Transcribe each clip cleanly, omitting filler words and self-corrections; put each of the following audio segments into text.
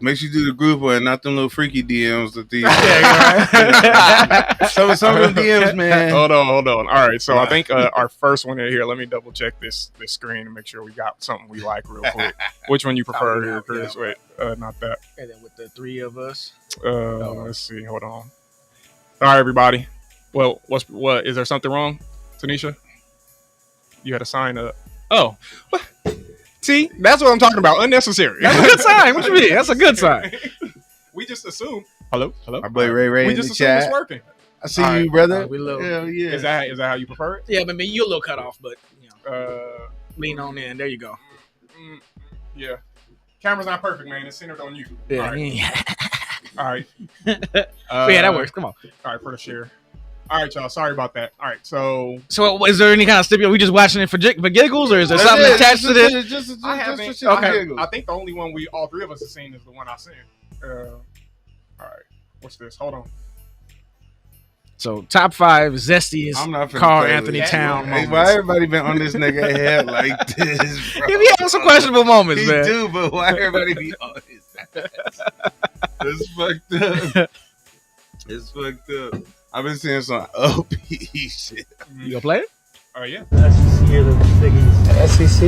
Make sure you do the group one, not them little freaky DMs that these. Some of them DMs, man. Hold on. All right, so I think our first one here. Let me double check this screen and make sure we got something we like real quick. Which one you prefer here, Chris? Wait, not that. And then with the three of us. Let's see. Hold on. All right, everybody. Well, what is there something wrong, Tanisha? You had to sign up. Oh, what? See, that's what I'm talking about. Unnecessary. That's a good sign. What you mean? That's a good sign. We just assume. Hello. Our boy Ray We in just the assume chat. it's working. I see you, brother. We love. Hell yeah. Is that how you prefer it? Yeah, but you're a little cut off, but lean on in. There you go. Yeah. Camera's not perfect, man. It's centered on you. Yeah. All right. Yeah, that works. Come on. All right, for the share. All right, y'all. Sorry about that. All right, so is there any kind of stipulation? We just watching it for giggles, or is there something attached to this? I haven't. Okay. I think the only one all three of us have seen is the one I sent. All right. What's this? Hold on. So top 5 zestiest Carl Anthony Town moments. Why everybody been on this nigga head like this, bro? He be having some questionable moments, He man. do, but why everybody be on his ass? It's fucked up. It's fucked up. I've been seeing some OP shit. You gonna play it? Oh yeah. SEC.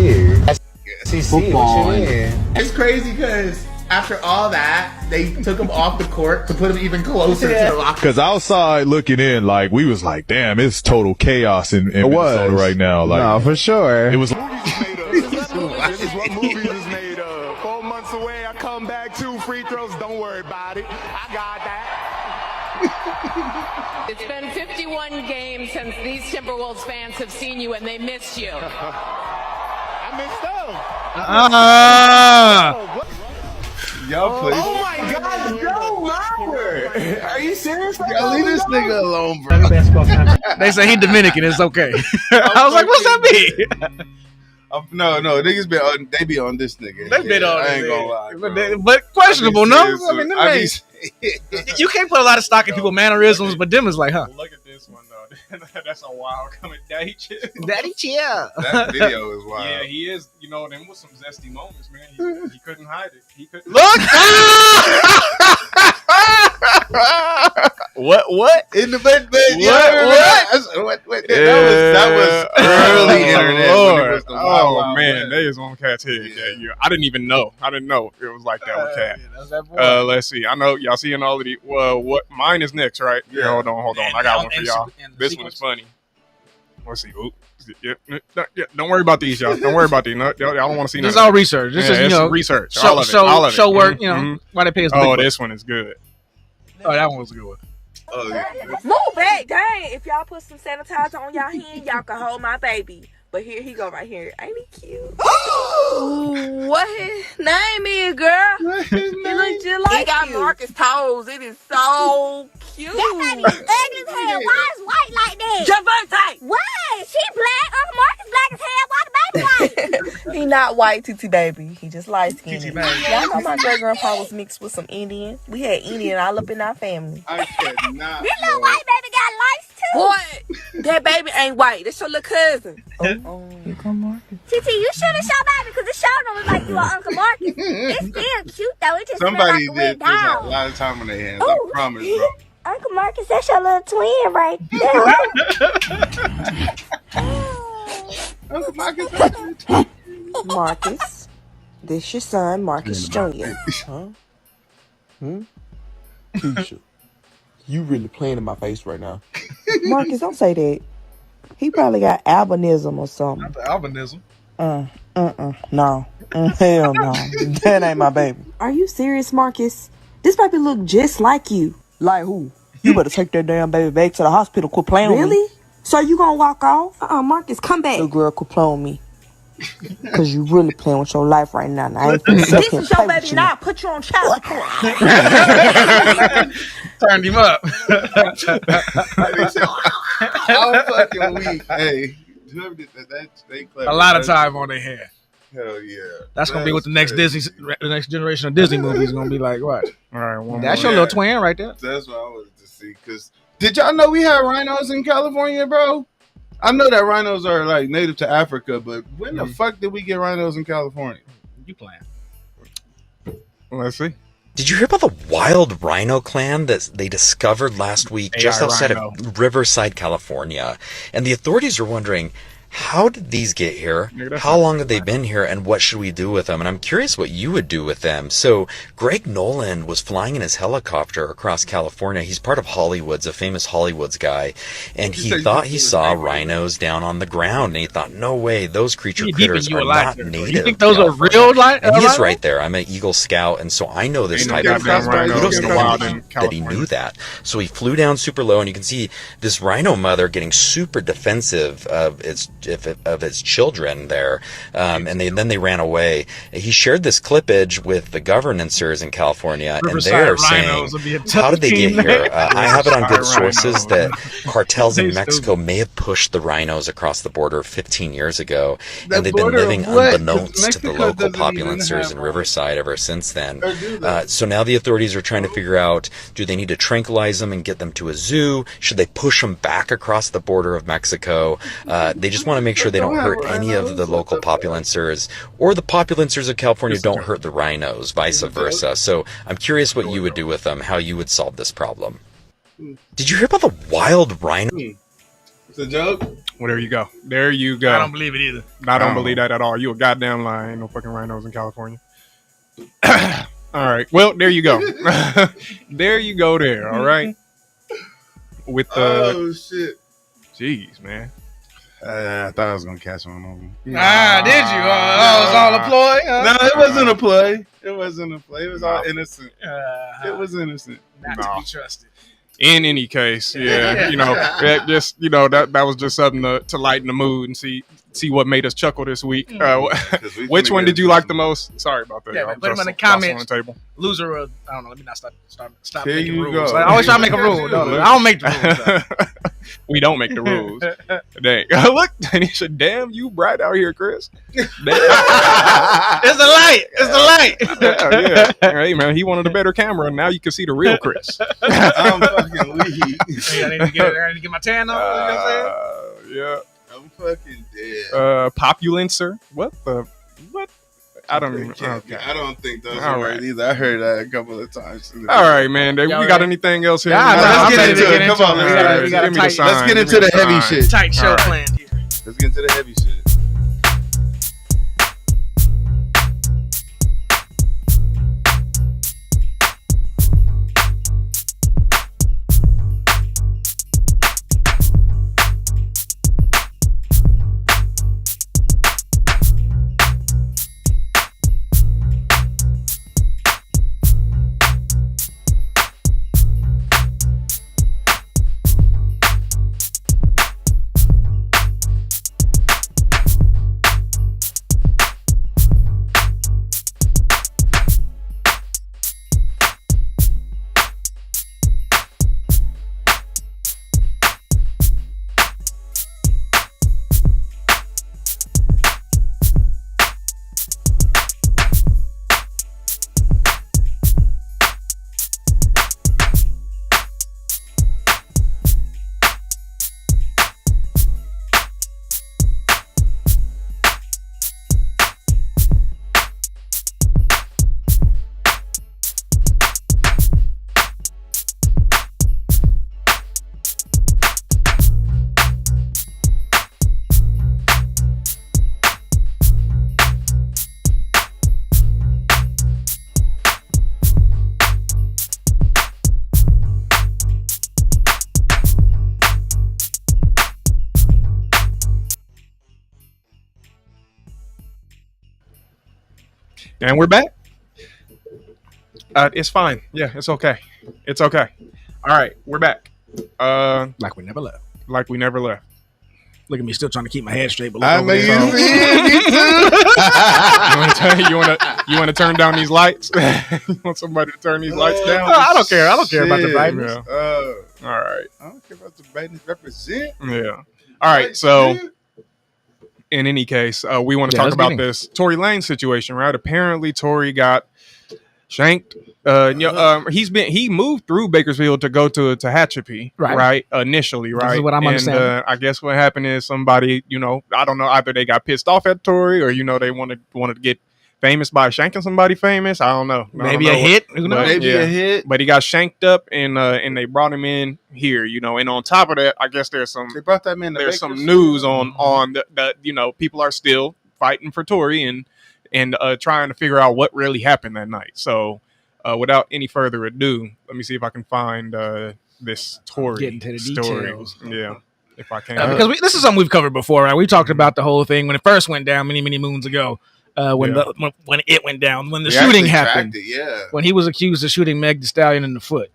Football. It's crazy because after all that, they took him off the court to put him even closer to the locker. Because outside looking in, like, we was like, damn, it's total chaos in Minnesota right now. Like, No, for sure. it was. This is what movies is made of. 4 months away, I come back, 2 free throws. Don't worry about it. I got that. It's been 51 games since these Timberwolves fans have seen you and they missed you. I missed them. Y'all play. Oh my God, no, Robert. Are you serious? Y'all leave this nigga alone, bro. They say he Dominican. It's okay. I was like, what's that mean? No, niggas they be on this nigga. They've been on. I ain't gonna lie, bro. but questionable, no. I mean, them I ain't- you can't put a lot of stock in people's mannerisms, but them is like, huh? Look at this one though. That's a wild coming. Daddy chill. Daddy chill. That video is wild. Yeah, he is. You know, them was some zesty moments, man. He couldn't hide it. He couldn't. Look. What? In the bed, What? That was early internet. Lord. When it was the wild, wild man, west. they is on Cat's head that year. I didn't even know. I didn't know it was like that with Cat. That's that boy. Let's see. I know y'all seeing all of the. Well, what mine is next, right? Yeah. Hold on. I got one for y'all. This one is funny. Let's see. Ooh. Yeah, don't worry about these, y'all. Don't worry about these. No, y'all don't want to see This is none all of it. research. This is, it's research. show, all of it. All of it. show work. Mhm. Why they pay us? Oh, this one is good. Oh, that one was a good one. Oh, yeah. Move back, dang. If y'all put some sanitizer on y'all hand, y'all can hold my baby. But here he go right here. Ain't he cute? Ooh, what his name is, girl? He look just like He got you. Marcus toes. It is so cute. That baby's ugly as hell. Why is white like that? Javante. Why? She black. Uncle Marcus black as hell. Why the baby white? He not white, TT baby. He just light skinned. Y'all know my great grandpa was mixed with some Indian. We had Indian all up in our family. I cannot. This little white baby got lights too. Boy, that baby ain't white. That's your little cousin. Oh, Uncle Marcus. TT, you should have showed baby because it sure don't look like you are Uncle Marcus. It's still cute though. It just Somebody smell like did a this wet a dog. lot of time on their hands. Ooh. I promise, bro. Uncle Marcus, that's your little twin right there. Marcus, this your son, Marcus Jr. Huh? Keisha, you really playing in my face right now. Marcus, don't say that. He probably got albinism or something. Albinism. No. Hell no. That ain't my baby. Are you serious, Marcus? This baby look just like you. Like who? You better take that damn baby back to the hospital. Quit playing with me. Really? So you gonna walk off? Marcus, come back. The girl quit playing with me. Cause you really playing with your life right now. I ain't finna sit here and play with you. Now I put you on child support. Turned him up. I'm fucking weak. Hey, whoever did that, they clever. A lot of time on their hair. Hell yeah. That's gonna be what the next crazy. the next generation of Disney movies gonna be like. What? All right, one That's more. your little twin right there. That's what I wanted to see. Cause did y'all know we had rhinos in California, bro? I know that rhinos are like native to Africa, but when the fuck did we get rhinos in California? You playing? Let's see. Did you hear about the wild rhino clan that they discovered last week just outside of Riverside, California? And the authorities are wondering, how did these get here? How long have they been here? And what should we do with them? And I'm curious what you would do with them. So Greg Nolan was flying in his helicopter across California. He's part of Hollywood's, a famous Hollywood's guy. And he thought he saw rhinos down on the ground. And he thought, no way, those critters are not native. You think those are real And he's right there. I'm an Eagle Scout. And so I know this type of thing. Kudos to him that he knew that. So he flew down super low. And you can see this rhino mother getting super defensive of its children there, and then they ran away. He shared this clippage with the governors in California, and they're saying, how did they get here? I have it on good sources that cartels in Mexico may have pushed the rhinos across the border 15 years ago, and they've been living unbeknownst to the local populancers in Riverside ever since then. So now the authorities are trying to figure out, do they need to tranquilize them and get them to a zoo? Should they push them back across the border of Mexico? They just want to make sure they don't hurt any of the local populancers, or the populancers of California don't hurt the rhinos, vice versa. So I'm curious what you would do with them, how you would solve this problem. Did you hear about the wild rhino? It's a joke? Well, there you go. There you go. I don't believe it either. I don't believe that at all. You a goddamn lie. Ain't no fucking rhinos in California. All right. Well, there you go. There you go there. All right. With the... Oh, shit. Jeez, man. I thought I was going to catch one of them. Did you? It was all a ploy? No, it wasn't a play. It wasn't a play. It was all innocent. It was innocent. Not to be trusted. In any case, yeah, that was just something to lighten the mood and see what made us chuckle this week. Which one did you like the most? Sorry about that. Yeah, put them in the comments. On the table. Loser of, I don't know. Let me not stop Here making you rules. go. I always try to make a rule. No, I don't make the rules. We don't make the rules. Dang. Look, Tanisha, damn, you bright out here, Chris. It's the light. It's the light. Yeah. Hey, man, he wanted a better camera, and now you can see the real Chris. I'm fucking weak. I need to get my tan on. You know what I'm saying? Yeah. I'm fucking dead. Populancer. What? I don't even. Okay. I don't think those are right either. I heard that a couple of times. All right, man. We got anything else here? Let's get into it. Come on. Let's get into the heavy shit. Tight show plan here. Let's get into the heavy shit. And we're back. It's fine. Yeah, it's okay. It's okay. All right, we're back. Like we never left. Like we never left. Look at me, still trying to keep my head straight. But I look mean, over you there. see it, me too. You want to turn down these lights? You want somebody to turn these lights down? I don't care. I don't care about the brightness. Yeah. All right. I don't care about the brightness represent. Yeah. All right. So, in any case, we want to talk about this Tory Lanez situation, right? Apparently, Tory got shanked. He moved through Bakersfield to go to Tehachapi, right? Initially, right? This is what I'm understanding. I guess what happened is somebody, I don't know, either they got pissed off at Tory or they wanted to get famous by shanking somebody famous. I don't know. Maybe a hit. Who knows? Maybe a hit. But he got shanked up, and they brought him in here. And on top of that, I guess there's some. They brought that man. There's some news on that. People are still fighting for Tory and trying to figure out what really happened that night. So, without any further ado, let me see if I can find this Tory story. Yeah. If I can, because this is something we've covered before, right? We talked about the whole thing when it first went down many moons ago. When it went down, when the shooting happened, when he was accused of shooting Meg Thee Stallion in the foot,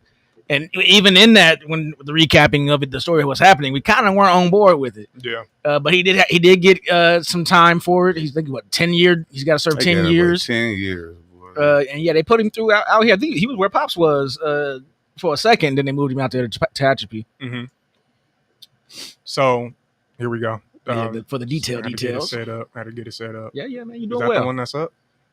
and even in that, when the recapping of it, the story was happening, we kind of weren't on board with it. Yeah, but he did get some time for it. He's thinking 10 years. He's got to serve 10 years. 10 years. And yeah, they put him through out here. I think he was where Pops was for a second. Then they moved him out there to Tehachapi. Mm-hmm. So here we go. For the details. How to get it set up. Yeah, man, you Is doing that well. the one that's up?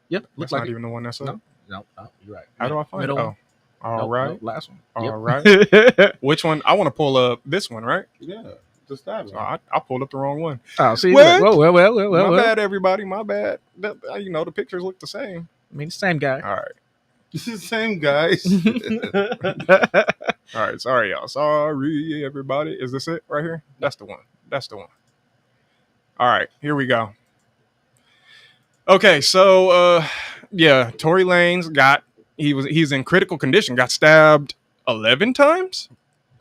Yep. That's not even the one that's up. No, you're right. How do I find it? Oh, all right. Nope, last one. All right. Which one? I want to pull up this one, right? Yeah. Just that one. So I pulled up the wrong one. Oh, see. Well, My bad, everybody. My bad. The pictures look the same. I mean, the same guy. All right. This is the same guys. All right. Sorry, y'all. Sorry, everybody. Is this it right here? That's the one. All right, here we go. Okay, so Tory Lanez he's in critical condition. Got stabbed 11 times.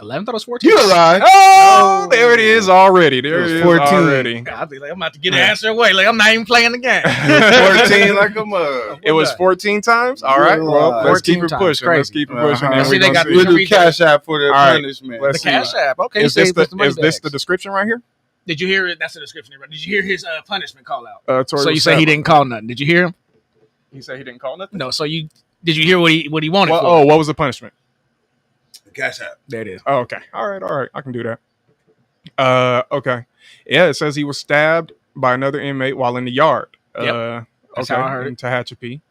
11? Thought it was 14. You lied. Oh, there it is already. There it is 14 already. I'll be like, I'm about to get an answer away. Like, I'm not even playing the game. 14 like a mug. It was 14 times. All right. Well, let's keep it pushing. Let's keep it pushing. And we we'll do Cash App for the punishment. The Cash App. Okay. Is this the description right here? Did you hear it? That's the description. Did you hear his punishment call out? Tory so you say he didn't call nothing. Did you hear him? He said he didn't call nothing? No. So did you hear what he wanted for? Oh, what was the punishment? Cash App. There it is. Oh, okay. All right. I can do that. Okay. Yeah, it says he was stabbed by another inmate while in the yard. Yep. That's how I heard in Tehachapi,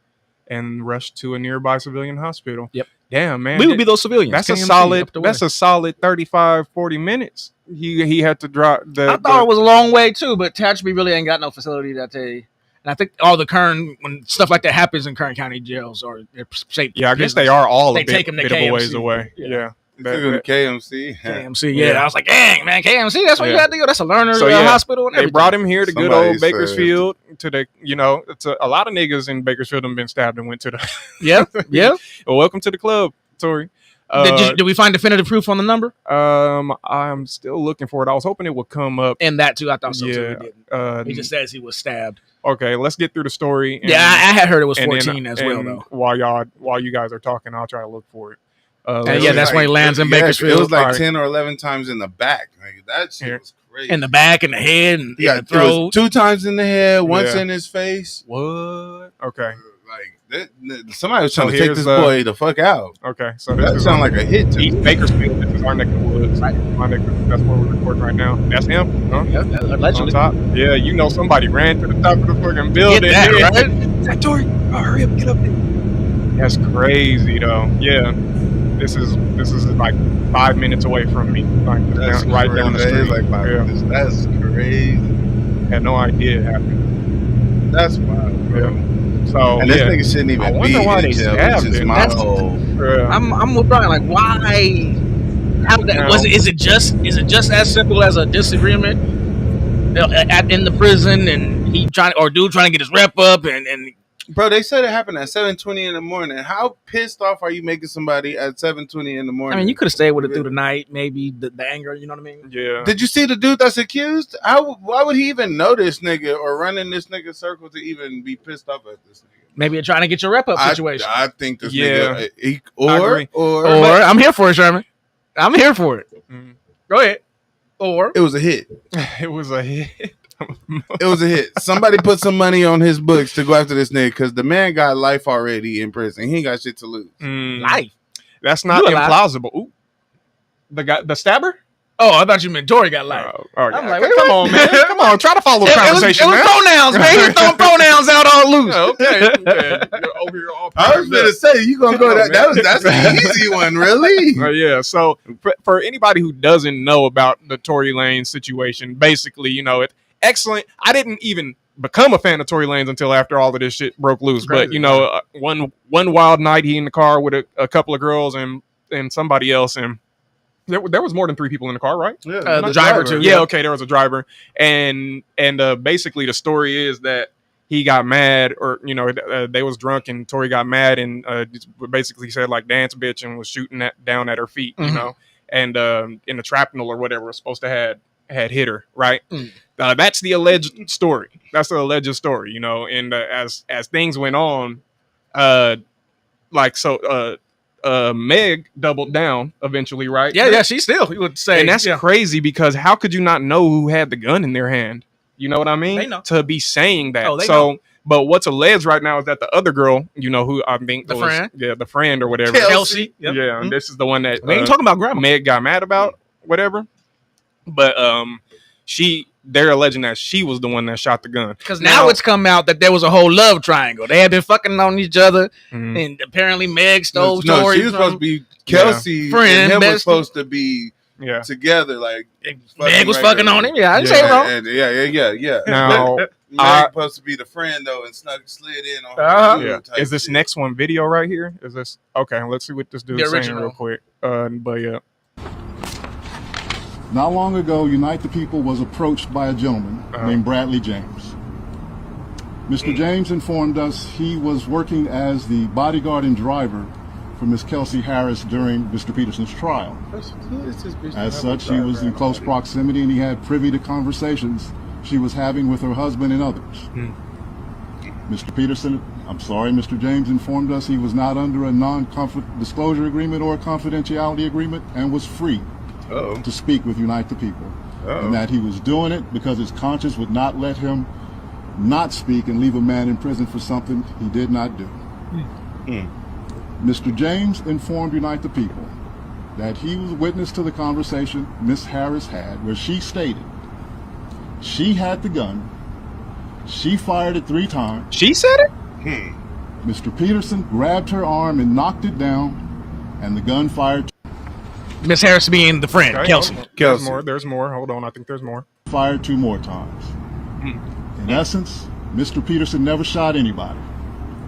and rushed to a nearby civilian hospital. Yep. Damn, man. We would be those civilians. That's KMC, a solid 35, 40 minutes. He had to drop the. I thought it was a long way too, but Tehachapi really ain't got no facility that they. And I think all the Kern, when stuff like that happens in Kern County jails or safe. Yeah, I guess they are all they a take them to bit of a ways KMC. away. Yeah. KMC. KMC, yeah. I was like, dang, man, KMC, that's where you had to go. That's a learner hospital and they everything. brought him here to Somebody good old Bakersfield to the, it's a lot of niggas in Bakersfield have been stabbed and went to the. Yeah. Well, welcome to the club, Tory. Did we find definitive proof on the number? I'm still looking for it. I was hoping it would come up. And that too, I thought so too. It didn't. He just says he was stabbed. Okay, let's get through the story. I had heard it was 14 as well, though. While you guys are talking, I'll try to look for it. That's when he lands in Bakersfield. It was like 10 or 11 times in the back. Like, that shit was crazy. In the back, in the head, and in the throat. 2 times in the head, once in his face. What? Okay. Like, somebody was trying to take this boy the fuck out. Okay. So that sounds like a hit to me. Bakersfield. This is our neck of the woods. That's where we're recording right now. That's him? Huh? Yeah, allegedly. On top. Yeah, somebody ran to the top of the fucking building. Get that, right? Is that Tory? Oh, hurry up, get up there. That's crazy, though. Yeah. This is like 5 minutes away from me. Like that's right down the street. Like that's crazy. Had no idea it happened. That's wild, bro. Yeah. So and this nigga shouldn't even be in jail. Which is my whole. I'm with Brian. Like, why? How that is it just as simple as a disagreement in the prison, and he trying to get his rep up, and bro, they said it happened at 7:20 in the morning. How pissed off are you making somebody at 7:20 in the morning? I mean, you could have stayed with it through the night, maybe the anger. You know what I mean? Yeah. Did you see the dude that's accused? Why would he even know this nigga or run in this nigga circle to even be pissed off at this nigga? Maybe you're trying to get your rep up situation. I think this nigga. Or I'm here for it, Sherman. I'm here for it. Mm-hmm. Go ahead. Or it was a hit. It was a hit. It was a hit. Somebody put some money on his books to go after this nigga because the man got life already in prison. He ain't got shit to lose. Life. That's not implausible. Ooh. The stabber? Oh, I thought you meant Tory got life. I'm like, come on, man. Come on. Try to follow the conversation. It was pronouns, man. He's throwing pronouns out all loose. Okay. Over here all I was going to say, you going to go that's the easy one, really? Yeah. So for anybody who doesn't know about the Tory Lanez situation, basically, it's excellent. I didn't even become a fan of Tory Lanez until after all of this shit broke loose. Crazy, but you know, one wild night, he in the car with a couple of girls and somebody else, and there was more than 3 people in the car, right? Yeah, the driver too. Yeah, okay, there was a driver, and basically the story is that he got mad, or you know, they was drunk, and Tory got mad and basically said like "dance bitch" and was shooting down at her feet, you know, and in the shrapnel or whatever was supposed to had hit her, right? That's the alleged story. That's the alleged story, you know. And as things went on, Meg doubled down eventually, right? Yeah, she still, you would say. And that's crazy because how could you not know who had the gun in their hand? You know what I mean? They know. To be saying that. Oh, they know. But what's alleged right now is that the other girl, you know, who I think the friend or whatever. Kelsey. Yep. Yeah, and this is the one that we ain't talking about grandma. Meg got mad about, whatever. But they're alleging that she was the one that shot the gun. Because now it's come out that there was a whole love triangle. They had been fucking on each other, and apparently Meg stole Tory. No, she was supposed to be Kelsey, friend, and him was supposed to be together. Like Meg was fucking on him. Yeah, I didn't say it wrong. Yeah. Now, Meg supposed to be the friend though, and slid in on her. Yeah. Is this next one video right here? Is this okay? Let's see what this dude's saying real quick. But yeah. Not long ago, Unite the People was approached by a gentleman named Bradley James. Mr. James informed us he was working as the bodyguard and driver for Miss Kelsey Harris during Mr. Peterson's trial. As such, he was in close proximity and he had privy to conversations she was having with her husband and others. Mr. James informed us he was not under a non-disclosure agreement or a confidentiality agreement and was free to speak with Unite the People. And that he was doing it because his conscience would not let him not speak and leave a man in prison for something he did not do. Mr. James informed Unite the People that he was witness to the conversation Miss Harris had where she stated she had the gun, she fired it 3 times. She said it? Mr. Peterson grabbed her arm and knocked it down, and the gun fired. Miss Harris being the friend, Okay, Kelsey. There's more. Hold on, I think there's more. Fired 2 more times. In essence, Mr. Peterson never shot anybody,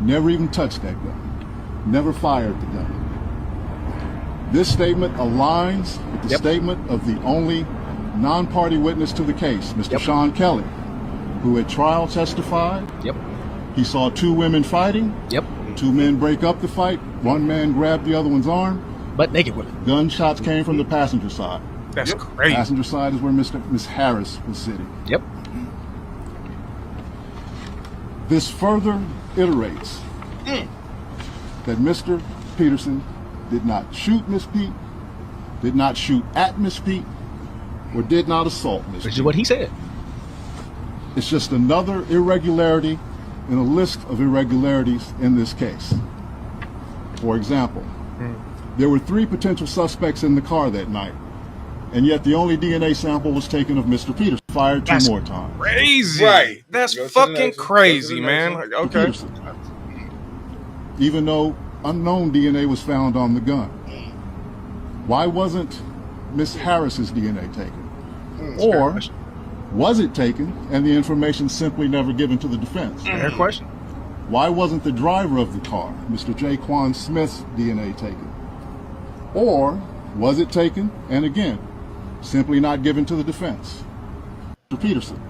never even touched that gun, never fired the gun. This statement aligns with the statement of the only non-party witness to the case, Mr. Sean Kelly, who at trial testified. He saw 2 women fighting. 2 men break up the fight. 1 man grabbed the other one's arm. But naked women. Gunshots came from the passenger side. That's crazy. Passenger side is where Miss Harris was sitting. This further iterates that Mr. Peterson did not shoot Miss Pete, did not shoot at Miss Pete, or did not assault Miss Pete. Which is what he said. It's just another irregularity in a list of irregularities in this case. For example, there were 3 potential suspects in the car that night, and yet the only DNA sample was taken of Mr. Peterson. Fired 2 more times. Crazy. Right. That's fucking crazy, man. Like, okay. Peterson. Even though unknown DNA was found on the gun. Why wasn't Miss Harris's DNA taken? Or was it taken and the information simply never given to the defense? Fair question. Why wasn't the driver of the car, Mr. Jaquan Smith's DNA taken? Or was it taken and again, simply not given to the defense? Mr. Peterson.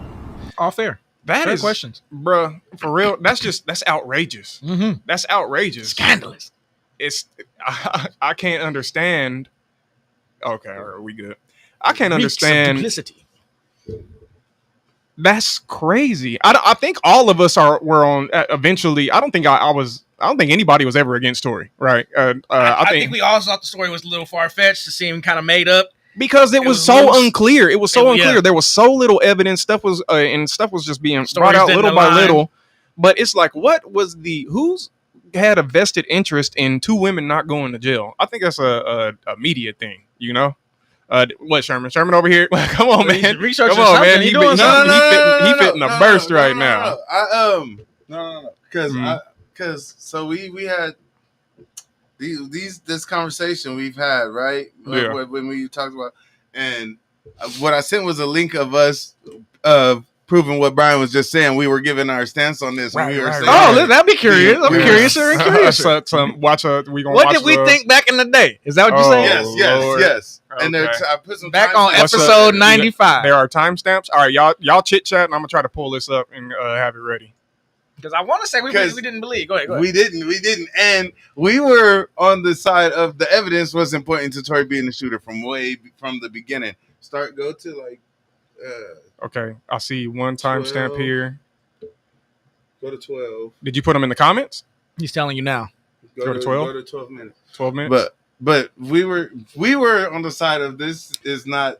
All fair. Fair questions. Bruh, for real, that's outrageous. That's outrageous. Scandalous. I can't understand. Okay, all right, we good. I can't understand. Duplicity. That's crazy. I think all of us were on eventually. I don't think anybody was ever against Tory, right? I think we all thought the story was a little far-fetched to seem kind of made up. Because it was so unclear. It was so unclear. Yeah. There was so little evidence. Stuff was just being brought out little by little. But it's like, who's had a vested interest in 2 women not going to jail? I think that's a media thing, you know? What, Sherman? Sherman over here? Come on, man. Research Come on, man. He fitting a burst right now. No. Because so we had this conversation we've had, right? When we talked about, and what I sent was a link of us of proving what Brian was just saying. We were giving our stance on this. Right, we were saying, I'd be curious. I'm curious. What did we think back in the day? Is that what you're saying? Yes. Okay. And I put some back on episode 95. There are timestamps. All right, y'all chit chat, and I'm gonna try to pull this up and have it ready. Because I want to say we didn't believe. Go ahead. We didn't, and we were on the side of the evidence wasn't pointing to Tory being the shooter from the beginning. Go to like. Okay, I see one timestamp here. Go to 12. Did you put them in the comments? He's telling you now. Go to 12. Go to 12 minutes. 12 minutes. But we were on the side of this is not.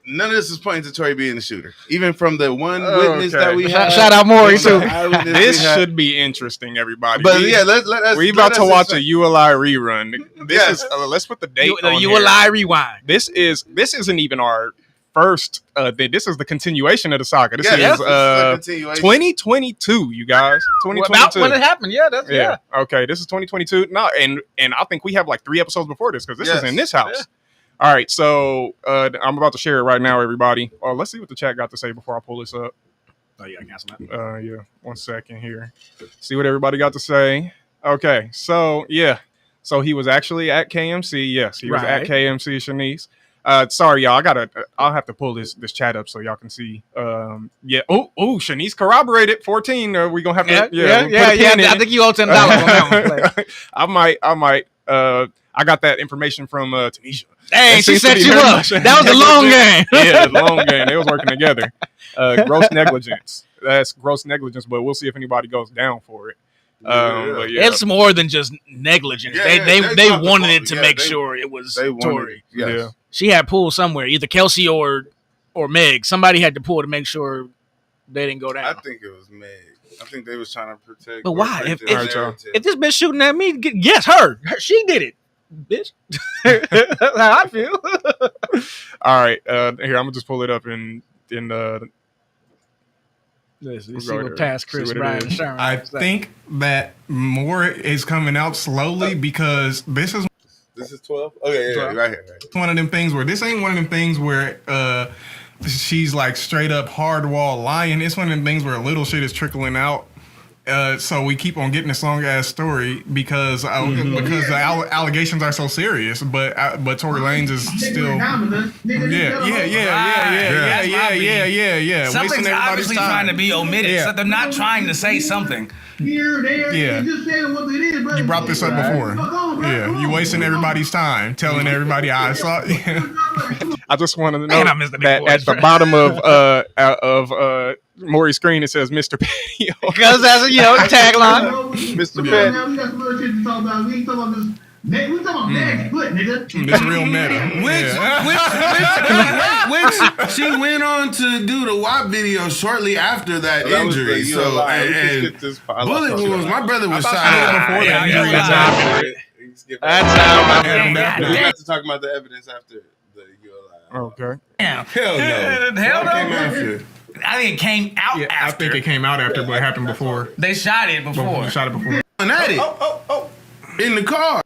None of this is pointing to Tory being the shooter, even from the one witness that we had. Shout out Maury too. This should be interesting, everybody. But let us. We about to watch a ULI rerun. This is. Let's put the date on here. ULI rewind. This isn't even our first. This is the continuation of the saga. This is 2022, you guys. 2022. About when it happened. Yeah. Okay, this is 2022. No, and I think we have like 3 episodes before this because this is in this house. Yeah. All right, so I'm about to share it right now, everybody. Let's see what the chat got to say before I pull this up. Oh, yeah, I cancel that. Yeah, 1 second here. See what everybody got to say. Okay, so yeah. So he was actually at KMC. Yes, he was at KMC, Shanice. Sorry, y'all. I'll have to pull this chat up so y'all can see. Yeah. Oh, Shanice corroborated 14. We gonna have to. Yeah. I think you owe $10 on that one. I might. I got that information from Tanisha. Dang, she set you up. That was a long game. Yeah, long game. They was working together. Gross negligence. That's gross negligence, but we'll see if anybody goes down for it. But yeah. It's more than just negligence. They wanted it to make sure it was Tory. Yes. Yeah. She had pulled somewhere, either Kelsey or Meg. Somebody had to pull to make sure they didn't go down. I think it was Meg. I think they was trying to protect. But why? If this bitch shooting at me, yes, her. She did it. Bitch. That's how I feel. All right. Here, I'm gonna just pull it up in the. Let's see what past Chris Brian Sherman. I think that more is coming out slowly because this is 12. Okay, yeah, right here. It's one of them things where this ain't one of them things where she's like straight up hard wall lying. It's one of them things where a little shit is trickling out. So we keep on getting this long ass story because the allegations are so serious, but Tory Lanez is still Something's obviously trying to be omitted. So they're not trying to say something. You brought this up before. Yeah, you wasting everybody's time telling everybody I saw. I just want to know that at the bottom of Maury's screen it says Mr. Petty. Because that's a tagline. Mr. Petty. We talking about bad foot, nigga. It's real meta. Which she went on to do the WAP video shortly after that injury. So and bullet wounds. My brother was shot before that injury. That's how we have to talk about the evidence after the ULI. Okay. Yeah. Hell no. Hell no. I think it came out after. I think it came out after, but it happened before. They shot it before. In the car.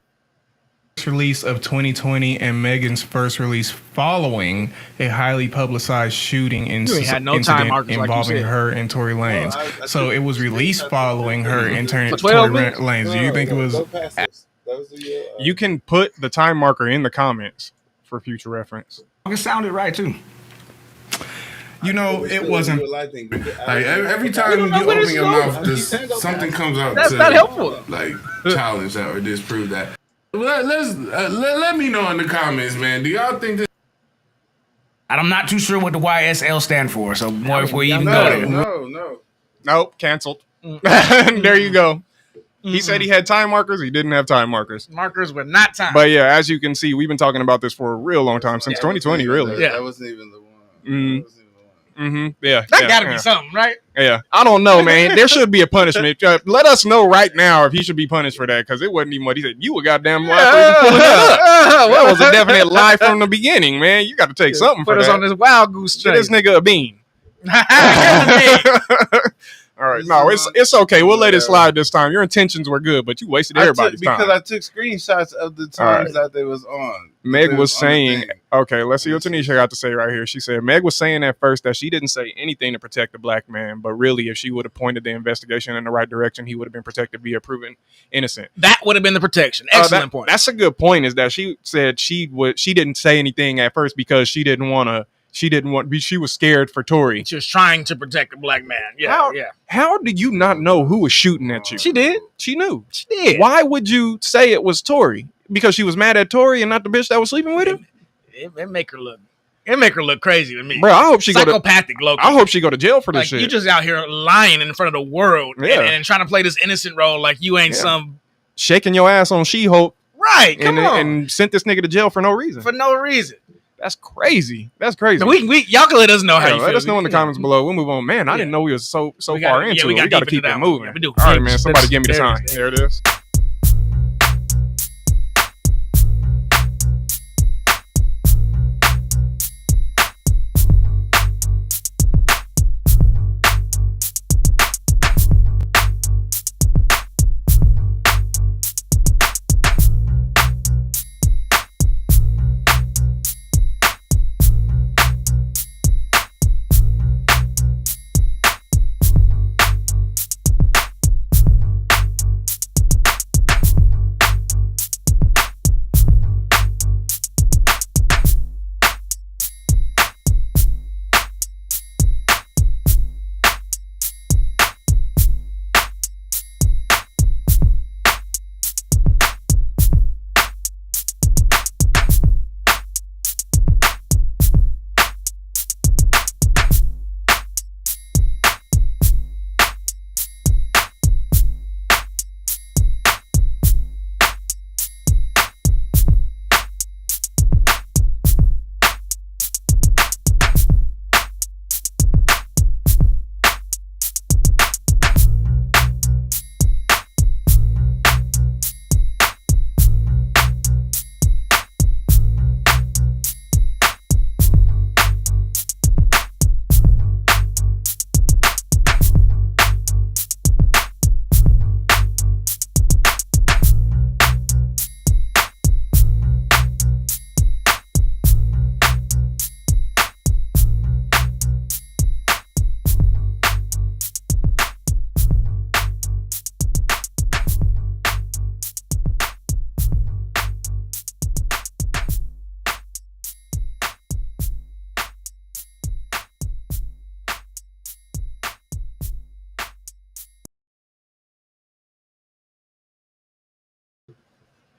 Release of 2020 and Megan's first release following a highly publicized shooting incident involving her and Tory Lanez. So it was released following her and Tory Lanez. Do you think it was? You can put the time marker in the comments for future reference. It sounded right too. It wasn't. Every time you open your mouth, something comes up. That's not helpful. Like challenge that or disprove that. Let me know in the comments, man. Do y'all think this? I'm not too sure what the YSL stand for. So more if we even go there. Nope, canceled. There you go. He said he had time markers. He didn't have time markers. Markers were not time. But yeah, as you can see, we've been talking about this for a real long time, since 2020, really. Yeah, that wasn't even the one. Yeah, that gotta be something, right? Yeah, I don't know, man. There should be a punishment. Let us know right now if he should be punished for that, because it wasn't even what he said. You were goddamn lie for even pulling that up. That was a definite lie from the beginning, man. You got to take something for that. Put us on this wild goose chase. Get this nigga a bean. All right. No, it's okay. We'll let it slide this time. Your intentions were good, but you wasted everybody's time. Because I took screenshots of the times that they was on. Meg was saying, okay, let's see what Tanisha got to say right here. She said, Meg was saying at first that she didn't say anything to protect the black man, but really, if she would have pointed the investigation in the right direction, he would have been protected via proven innocent. That would have been the protection. Excellent point. That's a good point, is that she said she didn't say anything at first because she was scared for Tory. She was trying to protect the black man. Yeah, How did you not know who was shooting at you? She did. She knew. She did. Why would you say it was Tory? Because she was mad at Tory and not the bitch that was sleeping with him? It make her look crazy to me. Bro, I hope she psychopathic. I hope she go to jail for this shit. You just out here lying in front of the world and trying to play this innocent role like you ain't some shaking your ass on She-Hulk. Right, come on. And sent this nigga to jail for no reason. That's crazy. That's crazy. So y'all can let us know how you feel. Let us know in the comments below. We'll move on. Man, I didn't know we was so far into it. We got to keep it moving. All right, man. Somebody give me the sign. There it is.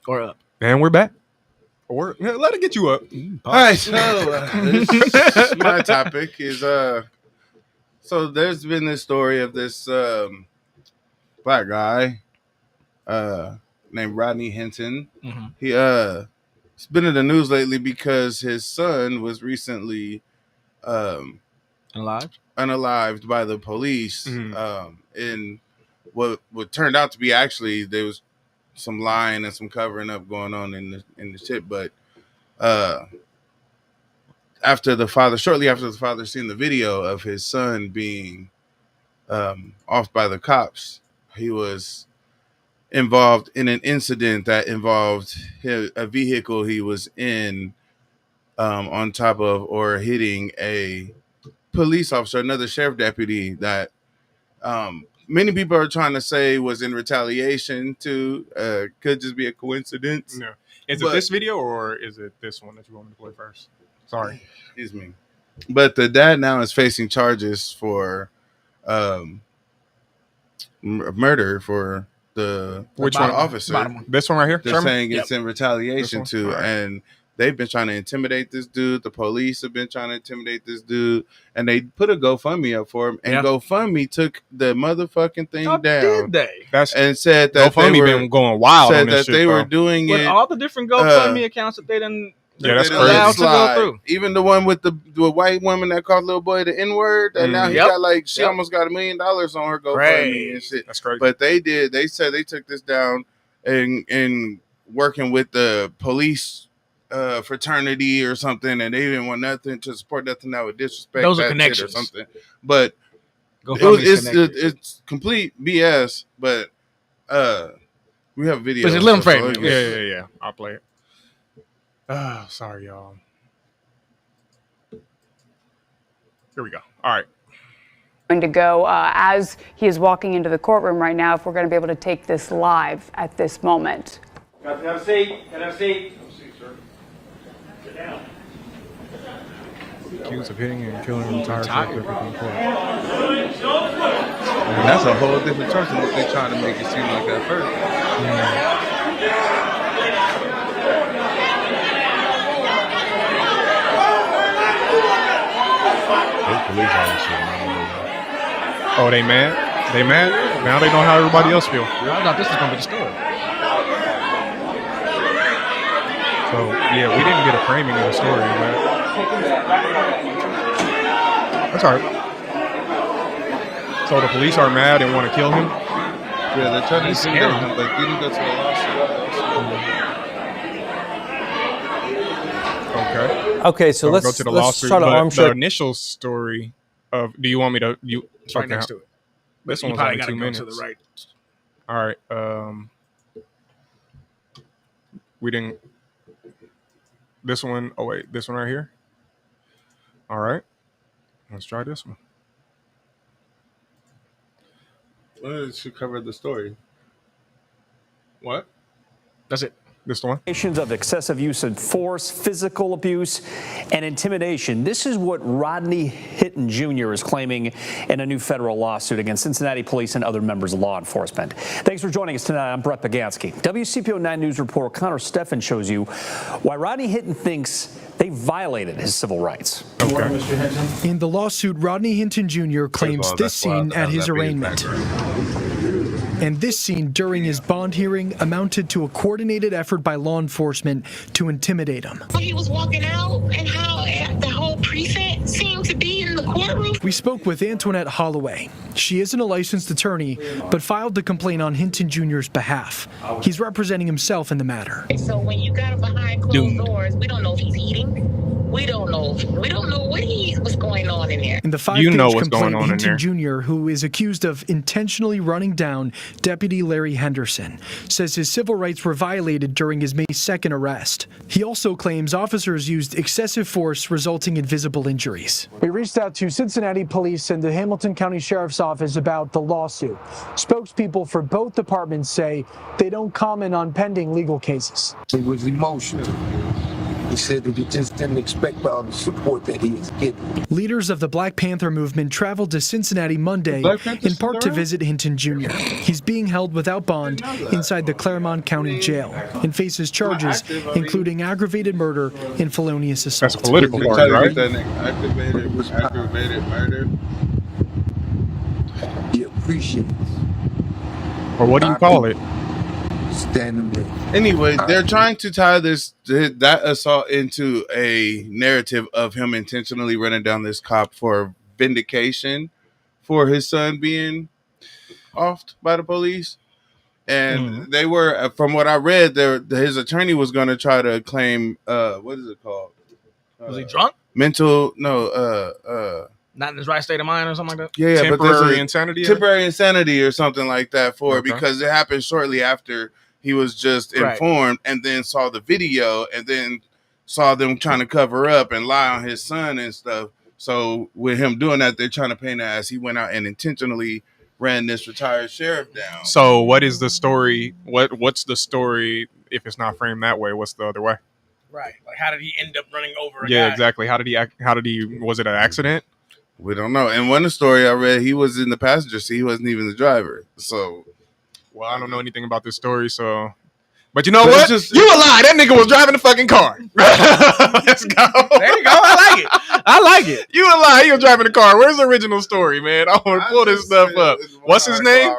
Or up. And we're back. Or let it get you up. All right, so my topic is so there's been this story of this black guy named Rodney Hinton. Mm-hmm. He's been in the news lately because his son was recently unalived by the police. In what turned out to be, actually, there was some lying and some covering up going on in the shit, but shortly after the father seen the video of his son being off by the cops, he was involved in an incident that involved a vehicle he was in on top of or hitting a police officer, another sheriff deputy that many people are trying to say was in retaliation to, could just be a coincidence. No. Is it this video or is it this one that you want me to play first? Sorry. Excuse me. But the dad now is facing charges for murder for the officer. This one right here? They're saying it's in retaliation to, and they've been trying to intimidate this dude. The police have been trying to intimidate this dude, and they put a GoFundMe up for him. And GoFundMe took the motherfucking thing down. Did they? And said that GoFundMe been going wild. Said on this that shit, they bro. were doing with it all the different GoFundMe accounts that they didn't. Yeah, that's allowed crazy. to go through. Even the one with the white woman that called little boy the N-word, and now he got she almost got $1 million on her GoFundMe and shit. That's crazy. But they said they took this down and working with the police fraternity or something, and they didn't want nothing to support nothing that would disrespect those are that connections or something. But It's complete BS, but we have video. But let him frame it. Yeah. I'll play it. Oh, sorry, y'all. Here we go. All right. Going to go as he is walking into the courtroom right now, if we're going to be able to take this live at this moment. Can I have a seat? Can I have a seat? Have a seat, sir. Sit down. Accused of hitting and killing an entire circle in court. And that's a whole different charge than what they trying to make it seem like at first. Oh, they mad? They mad? Now they know how everybody else feel. I thought this was gonna be the story. So yeah, we didn't get a framing of the story, man. That's all right. So the police are mad and want to kill him? Yeah, they're trying to scare him, but didn't go to the lawsuit. Okay, so let's let's- go to the let's lawsuit. try to but arm the check- initial story of. Do you want me to? It's right next to it. This You one was probably only gotta 2 go minutes. to the right. All right. We didn't. This one. Oh wait, this one right here. All right. Let's try this one. Well, it should cover the story. What? That's it. This one. Allegations of excessive use of force, physical abuse, and intimidation. This is what Rodney Hinton Jr. is claiming in a new federal lawsuit against Cincinnati police and other members of law enforcement. Thanks for joining us tonight. I'm Brett Bagansky. WCPO 9 News reporter Connor Steffen shows you why Rodney Hinton thinks they violated his civil rights. In the lawsuit, Rodney Hinton Jr. claims this scene at his arraignment and this scene during his bond hearing amounted to a coordinated effort by law enforcement to intimidate him. He was walking out and how the whole precinct seemed to be in the courtroom. We spoke with Antoinette Holloway. She isn't a licensed attorney, but filed the complaint on Hinton Jr.'s behalf. He's representing himself in the matter. So when you got him behind closed doors, we don't know if he's eating. We don't know what's going on in there. In the 5-page complaint, Hinton Jr., who is accused of intentionally running down Deputy Larry Henderson, says his civil rights were violated during his May 2nd arrest. He also claims officers used excessive force, resulting in visible injuries. We reached out to Cincinnati Police and the Hamilton County Sheriff's Office about the lawsuit. Spokespeople for both departments say they don't comment on pending legal cases. It was emotional. He said that he just didn't expect all the support that he is getting. Leaders of the Black Panther movement traveled to Cincinnati Monday in part to visit Hinton Jr. He's being held without bond inside the Claremont County Jail and faces charges including aggravated murder and felonious assault. That's a political charge, right? Aggravated murder. He appreciates. Or what do you call it? Standing there. Anyway, they're trying to tie that assault into a narrative of him intentionally running down this cop for vindication for his son being offed by the police. And they were, from what I read, his attorney was going to try to claim, what is it called? Was he drunk? Not in his right state of mind or something like that? Yeah, temporary insanity? Temporary insanity or something like that for it, because it happened shortly after he was just informed and then saw the video and then saw them trying to cover up and lie on his son and stuff. So with him doing that, they're trying to paint it as he went out and intentionally ran this retired sheriff down. So what is the story? What's the story if it's not framed that way? What's the other way? Right. Like, how did he end up running over a Yeah, guy? exactly. How did he? Was it an accident? We don't know. And one story I read, he was in the passenger seat. He wasn't even the driver. So, well, I don't know anything about this story. So, but you know But what? it's just- You a lie. That nigga was driving the fucking car. Let's go. There you go. I like it. I like it. You a lie. He was driving the car. Where's the original story, man? I want to pull this stuff up. What's his name?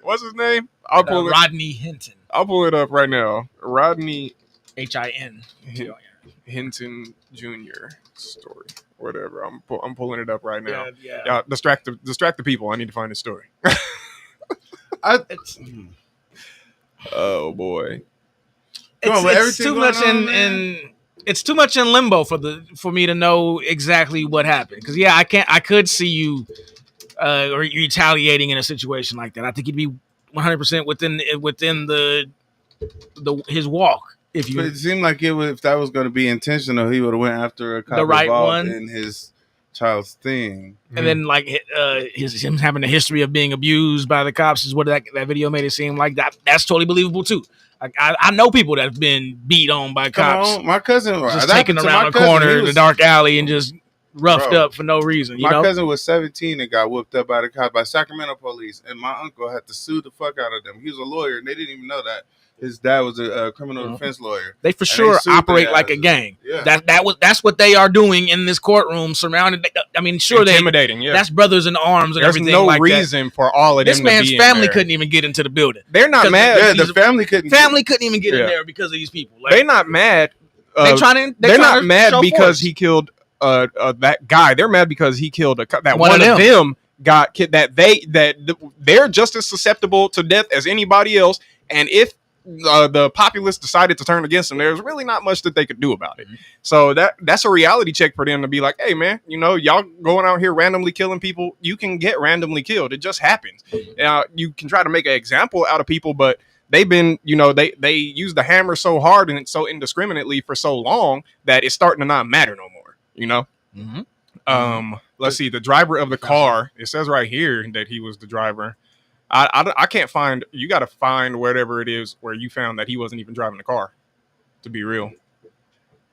What's his name? I'll pull it. Rodney Hinton. I'll pull it up right now. Rodney Hinton. Hinton Jr. story. Whatever. I'm pulling it up right now. Yeah. Distract the people. I need to find the story. Oh boy. It's too much it's too much in limbo for me to know exactly what happened. Because I could see you or retaliating in a situation like that. I think he'd be 100% within his walk. If it seemed like if that was going to be intentional, he would have went after a cop the right involved one in his child's thing. And then like him having a history of being abused by the cops is what that video made it seem like. That's totally believable too. Like I know people that have been beat on by cops. My cousin just taken around the corner in the dark alley and just roughed up for no reason. My cousin was 17 and got whooped up by the cops, by Sacramento police, and my uncle had to sue the fuck out of them. He was a lawyer, and they didn't even know that. His dad was a criminal defense lawyer. They for sure operate like a gang. Yeah. That's what they are doing in this courtroom, surrounded. I mean, sure, intimidating. Yeah, that's brothers in arms and There's everything. no like reason for all of them. This man's to be family in there. couldn't even get into the building. They're not mad. Yeah, the family couldn't even get in there because of these people. Like, they're not mad. They're not mad because he killed that guy. They're mad because he killed that One of them got killed. They're just as susceptible to death as anybody else. And if the populace decided to turn against them, there's really not much that they could do about it. So that's a reality check for them to be like, hey man, y'all going out here randomly killing people, you can get randomly killed. It just happens. You can try to make an example out of people, but they've been, they use the hammer so hard and so indiscriminately for so long that it's starting to not matter no more, Let's see, the driver of the car, it says right here that he was the driver. I can't find, you got to find whatever it is where you found that he wasn't even driving the car, to be real.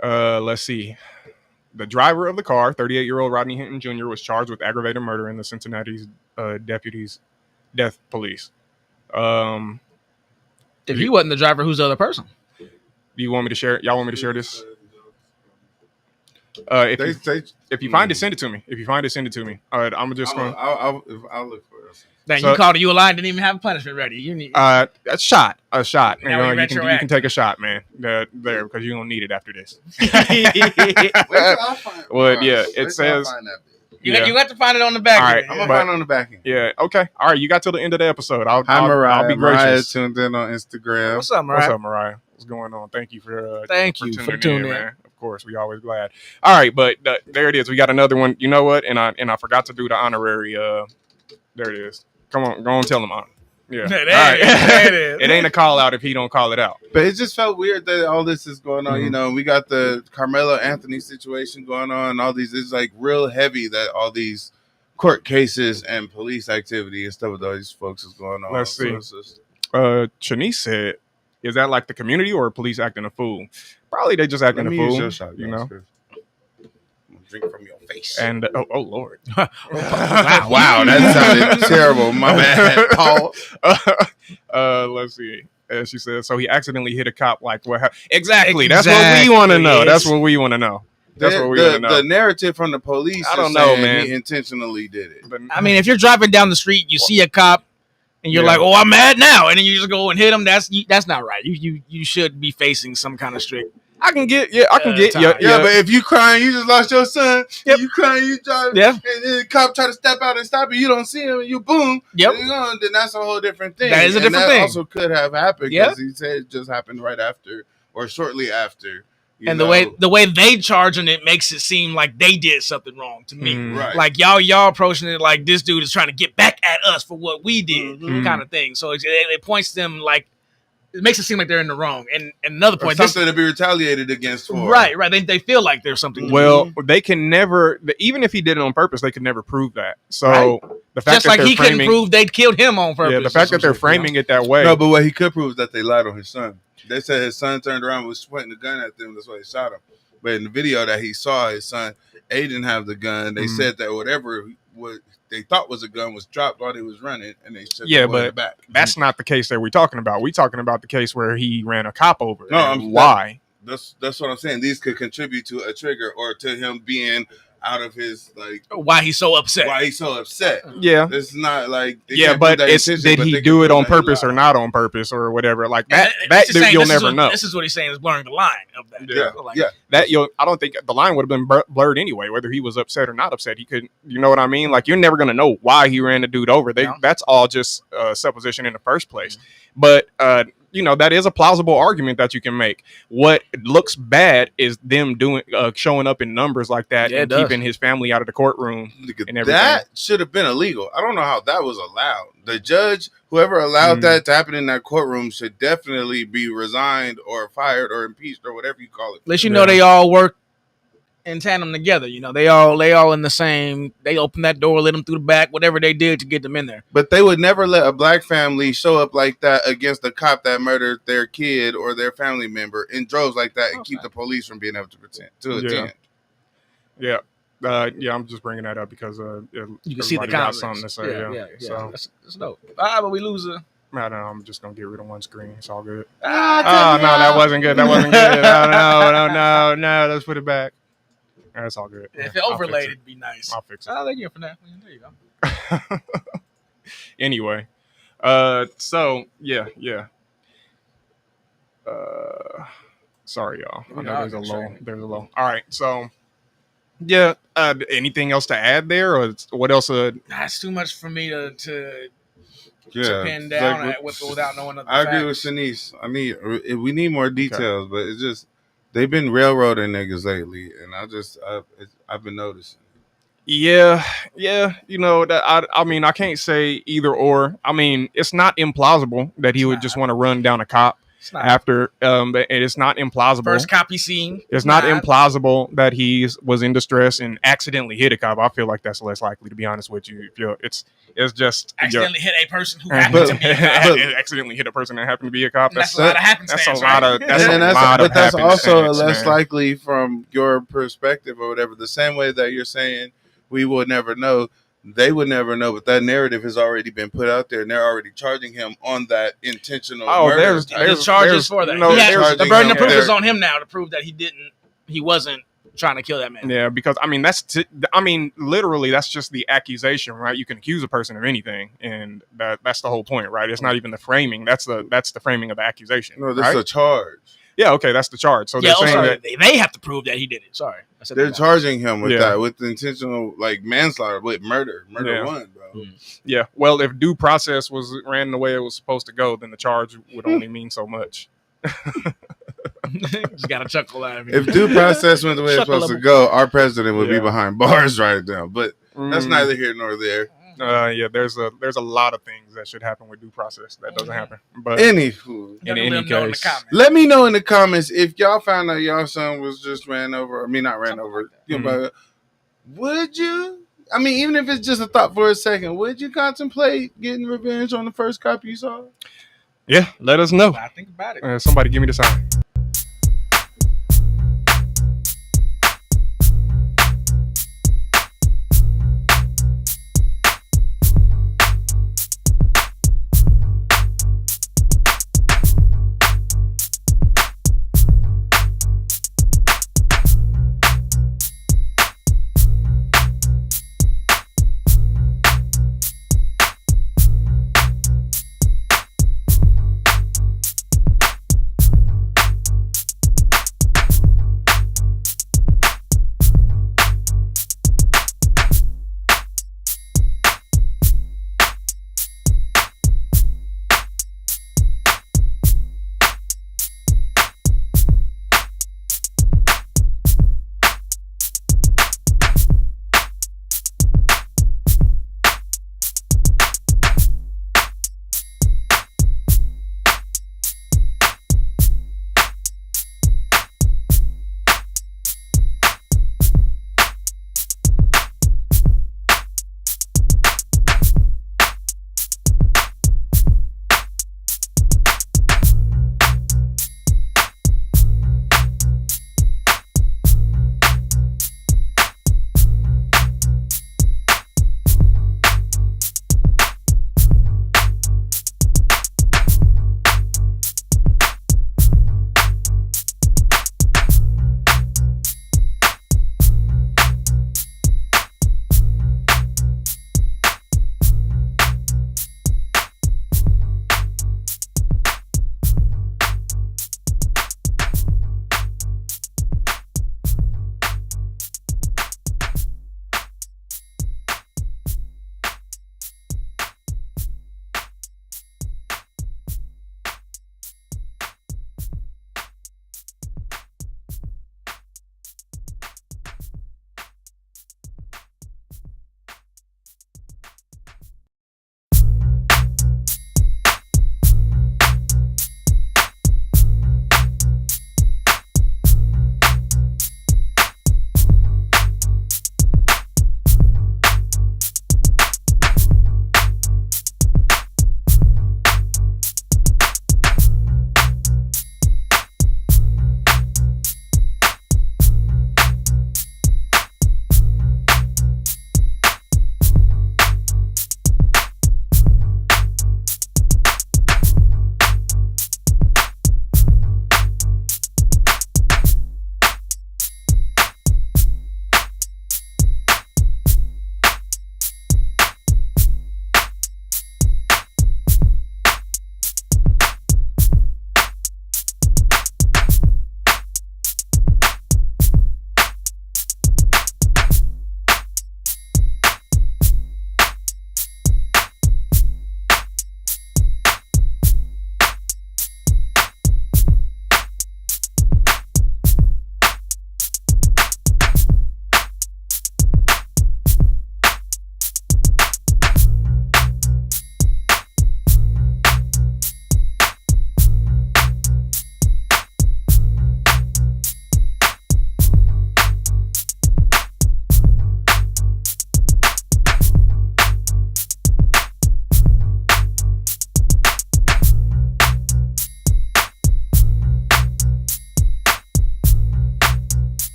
Let's see. The driver of the car, 38-year-old Rodney Hinton Jr., was charged with aggravated murder in the Cincinnati's deputies' death police. If he wasn't the driver, who's the other person? Do you want me to share? Y'all want me to share this? If you find it, send it to me. If you find it, send it to me. All right, I'm just going. I'll look for it. Dang, you called you a lie and didn't even have a punishment ready. You need a shot. You can take a shot, man. There because you don't need it after this. Well, yeah, it says. You have to find it on the back. All right, I'm gonna find it on the back end. Yeah, okay. All right, you got till the end of the episode. I'll be gracious. Mariah tuned in on Instagram. What's up, Mariah? What's up, Mariah? What's going on? Thank you for tuning in, man. Of course, we always glad. All right, but there it is. We got another one. You know what? And I forgot to do the honorary. There it is. Come on, go and tell him. Yeah. All right. It ain't a call out if he don't call it out. But it just felt weird that all this is going on. We got the Carmelo Anthony situation going on, and all these. It's like real heavy that all these court cases and police activity and stuff with all these folks is going on. Let's see. Shanice said, "Is that like the community or police acting a fool?" Probably they just acting a fool. Drink from your face. And oh Lord. Wow, that sounded terrible. My bad. Let's see. As she said, so he accidentally hit a cop. Like what? Exactly. That's what we want to know. That's what we want to know. The narrative from the police. I don't know, man. He intentionally did it. I mean, if you're driving down the street, you see a cop, and you're like, "Oh, I'm mad now," and then you just go and hit him. That's not right. You should be facing some kind of strict. I can get. Yeah, but if you crying, you just lost your son. Yep. You crying, you driving, and then the cop try to step out and stop you. You don't see him, and you boom. Yep. Then that's a whole different thing. That is a different thing. Also could have happened because he said it just happened right after or shortly after. And the way they charging it makes it seem like they did something wrong to me. Right. Like y'all approaching it like this dude is trying to get back at us for what we did, kind of thing. So it points them like. It makes it seem like they're in the wrong. And another point, something to be retaliated against for. Right. They feel like there's something. Well, they can never, even if he did it on purpose, they could never prove that. So the fact just that like he couldn't prove they killed him on purpose. Yeah, the fact that they're framing it that way. No, but what he could prove is that they lied on his son. They said his son turned around and was pointing the gun at them. That's why they shot him. But in the video that he saw, his son, didn't have the gun. They said that whatever they thought was a gun was dropped while he was running, and they took it back. That's not the case that we're talking about. We're talking about the case where he ran a cop over. No, why? That's what I'm saying. These could contribute to a trigger or to him being out of his why he's so upset. Yeah, it's not like but it's did he do it on purpose or not on purpose or whatever like that. You'll never know. This is what he's saying is blurring the line of that. I don't think the line would have been blurred anyway, whether he was upset or not upset. He couldn't. You know what I mean? Like you're never gonna know why he ran the dude over. That's all just supposition in the first place. But that is a plausible argument that you can make. What looks bad is them doing showing up in numbers like that and keeping his family out of the courtroom and everything. That should have been illegal. I don't know how that was allowed. The judge, whoever allowed that to happen in that courtroom, should definitely be resigned or fired or impeached or whatever you call it. At least they all work in tandem together. They all in the same. They opened that door, let them through the back, whatever they did to get them in there. But they would never let a black family show up like that against a cop that murdered their kid or their family member in droves like that and keep the police from being able to attend. Yeah. I'm just bringing that up because you can see the comments. Something to say. Yeah. So that's dope. But we lose a. I don't know. I'm just gonna get rid of one screen. It's all good. No, that wasn't good. No. Let's put it back. That's all good. If it overlaid, it'd be nice. I'll fix it. I'll let you for that. There you go. Anyway, so yeah. Sorry, y'all. I know there's a low. All right, so yeah. Anything else to add there, or what else? That's too much for me to pin down without knowing the I agree with Shanice. I mean, we need more details, but it's just they've been railroading niggas lately, and I've been noticing. Yeah. I mean, I can't say either or. I mean, it's not implausible that he would just want to run down a cop after. It's not implausible. First cop he seen. It's not implausible that he was in distress and accidentally hit a cop. I feel like that's less likely, to be honest with you. It's just accidentally hit a person who happened to be a cop. Accidentally hit a person that happened to be a cop. That's a lot of happenstance. That's a lot of. But that's also less likely from your perspective or whatever. The same way that you're saying we would never know. They would never know, but that narrative has already been put out there, and they're already charging him on that intentional murder. There's charges for that. The burden of proof is on him now to prove that he wasn't trying to kill that man. Yeah, because literally that's just the accusation, right? You can accuse a person of anything, and that's the whole point, right? It's not even the framing. That's the framing of the accusation. No, this is a charge. Yeah, okay, that's the charge. So they're saying that they have to prove that he did it. Sorry, they're charging him with that, with intentional manslaughter, with murder one, bro. Yeah. Well, if due process ran the way it was supposed to go, then the charge would only mean so much. Just gotta chuckle at him. If due process went the way it's supposed to go, our president would be behind bars right now. But that's neither here nor there. There's a lot of things that should happen with due process that doesn't happen. But in any case, let me know in the comments if y'all found out y'all son was just ran over. I mean, not ran over. But would you? I mean, even if it's just a thought for a second, would you contemplate getting revenge on the first cop you saw? Yeah, let us know. I think about it. Somebody give me the sign.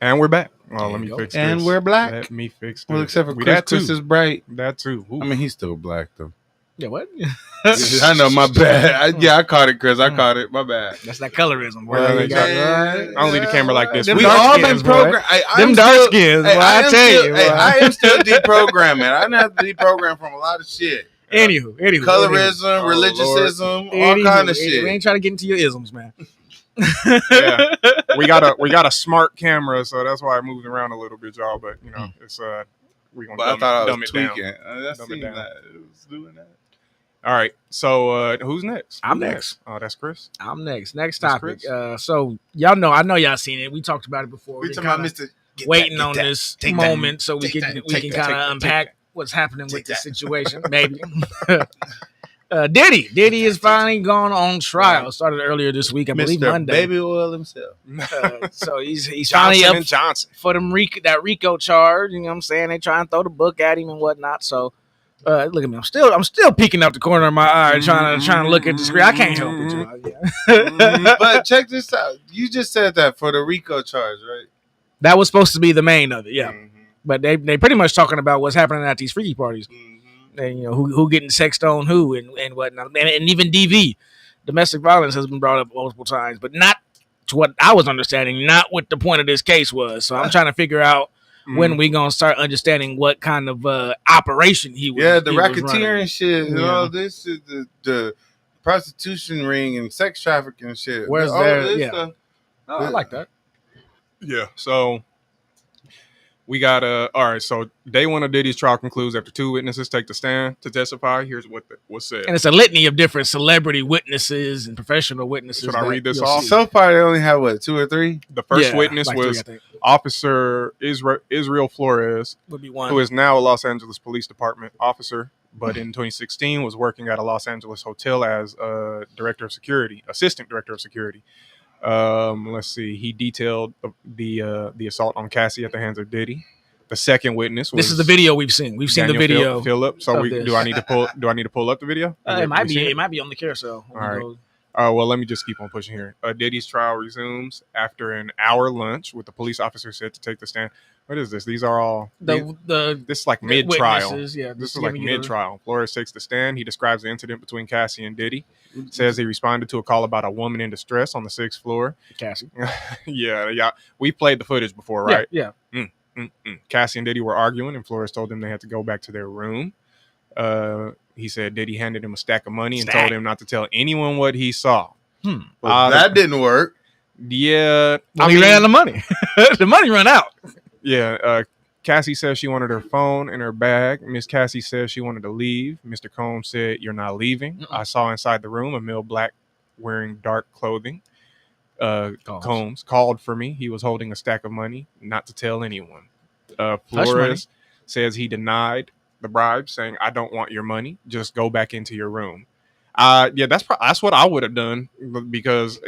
And we're back. Oh, let me fix this. And we're black. Let me fix this. Well, except for We Chris. that too. Chris is bright. That too. Ooh. I mean, he's still black though. Yeah, what? I know, my bad. I caught it, Chris. I caught it. My bad. That's that colorism. Well, I don't need the camera like this. We all been programmed. Them dark skins. I tell you. I am still deprogramming. I have to deprogram from a lot of shit. Anywho. Colorism, religiousism, all kind of shit. We ain't trying to get into your isms, man. Yeah, we got a smart camera, so that's why I moved around a little bit, y'all. But you know, it's we gonna dumb it down. Dumb it down. It was doing that. All right, so who's next? I'm next. Oh, that's Chris. I'm next. Next topic. So y'all know, I know y'all seen it. We talked about it before. We talking about Mr. Waiting on this moment so we can kind of unpack what's happening with the situation. Maybe. Diddy is finally gone on trial. Started earlier this week, I believe Monday. Baby oil himself. So he's finally up for them that RICO charge. You know what I'm saying? They try and throw the book at him and whatnot. So look at me. I'm still peeking out the corner of my eye, trying to look at the screen. I can't help it, y'all. But check this out. You just said that for the RICO charge, right? That was supposed to be the main of it, yeah. But they pretty much talking about what's happening at these freaky parties. And you know who getting sexed on who and whatnot, and even DV, domestic violence has been brought up multiple times, but not to what I was understanding, not what the point of this case was. So I'm trying to figure out when we gonna start understanding what kind of operation he was. Yeah, the racketeering shit, and all this is the prostitution ring and sex trafficking shit. Where's there? Yeah, stuff. Oh, I like that. Yeah, so we got all right. So day one of Diddy's trial concludes after two witnesses take the stand to testify. Here's what's said, and it's a litany of different celebrity witnesses and professional witnesses. Should I read this off? So far, they only have what, 2 or 3. The first witness was Officer Israel Flores, would be one, who is now a Los Angeles Police Department officer, but in 2016 was working at a Los Angeles hotel as assistant director of security. Let's see. He detailed the assault on Cassie at the hands of Diddy. The second witness was this is the video we've seen. We've seen the video. Philip. So do I need to pull up the video? It might be on the carousel. All right. Well, let me just keep on pushing here. Diddy's trial resumes after an hour lunch with the police officer set to take the stand. What is this? These are all this is like mid-trial. Yeah, this is like mid-trial. Flores takes the stand. He describes the incident between Cassie and Diddy. Says he responded to a call about a woman in distress on the 6th floor. Cassie. Yeah. We played the footage before, right? Yeah. Cassie and Diddy were arguing, and Flores told them they had to go back to their room. He said Diddy handed him a stack of money and told him not to tell anyone what he saw. That didn't work. Yeah. He ran out of money. The money ran out. Yeah. Cassie says she wanted her phone and her bag. Miss Cassie says she wanted to leave. Mr. Combs said, "You're not leaving." I saw inside the room a male black wearing dark clothing. Combs called for me. He was holding a stack of money, not to tell anyone. Flores says he denied the bribe, saying, "I don't want your money. Just go back into your room." Yeah, that's what I would have done, because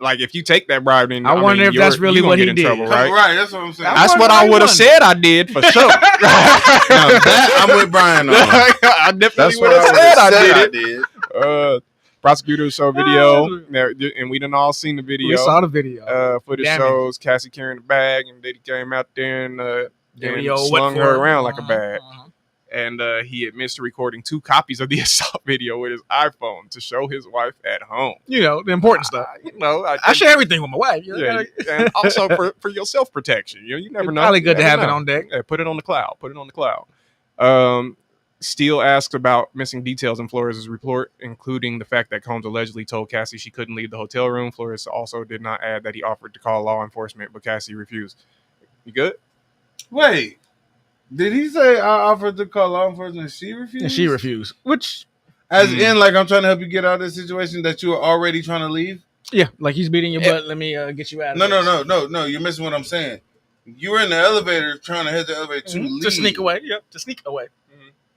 like if you take that bribe, then I wonder if that's really what he did. Trouble, right? Right, that's what I'm saying. That's what I would have said I did for sure. That I'm with Brian on. I definitely would have said I did. Prosecutors show video, and we done all seen the video. We saw the video. Footage shows Cassie carrying the bag, and Diddy came out there and slung her around like a bag. And he admits to recording 2 copies of the assault video with his iPhone to show his wife at home. You know, the important stuff. I share everything with my wife. Yeah, and also for your self-protection. You never know. Probably good to have it on deck. Yeah, put it on the cloud. Steele asks about missing details in Flores' report, including the fact that Combs allegedly told Cassie she couldn't leave the hotel room. Flores also did not add that he offered to call law enforcement, but Cassie refused. You good? Wait. Did he say I offered to call law enforcement and she refused? And she refused. Which, as in, like, I'm trying to help you get out of this situation that you were already trying to leave? Yeah, like he's beating your butt. Let me get you out of this. No. You're missing what I'm saying. You were in the elevator trying to hit the elevator to leave. To sneak away. Yep, to sneak away.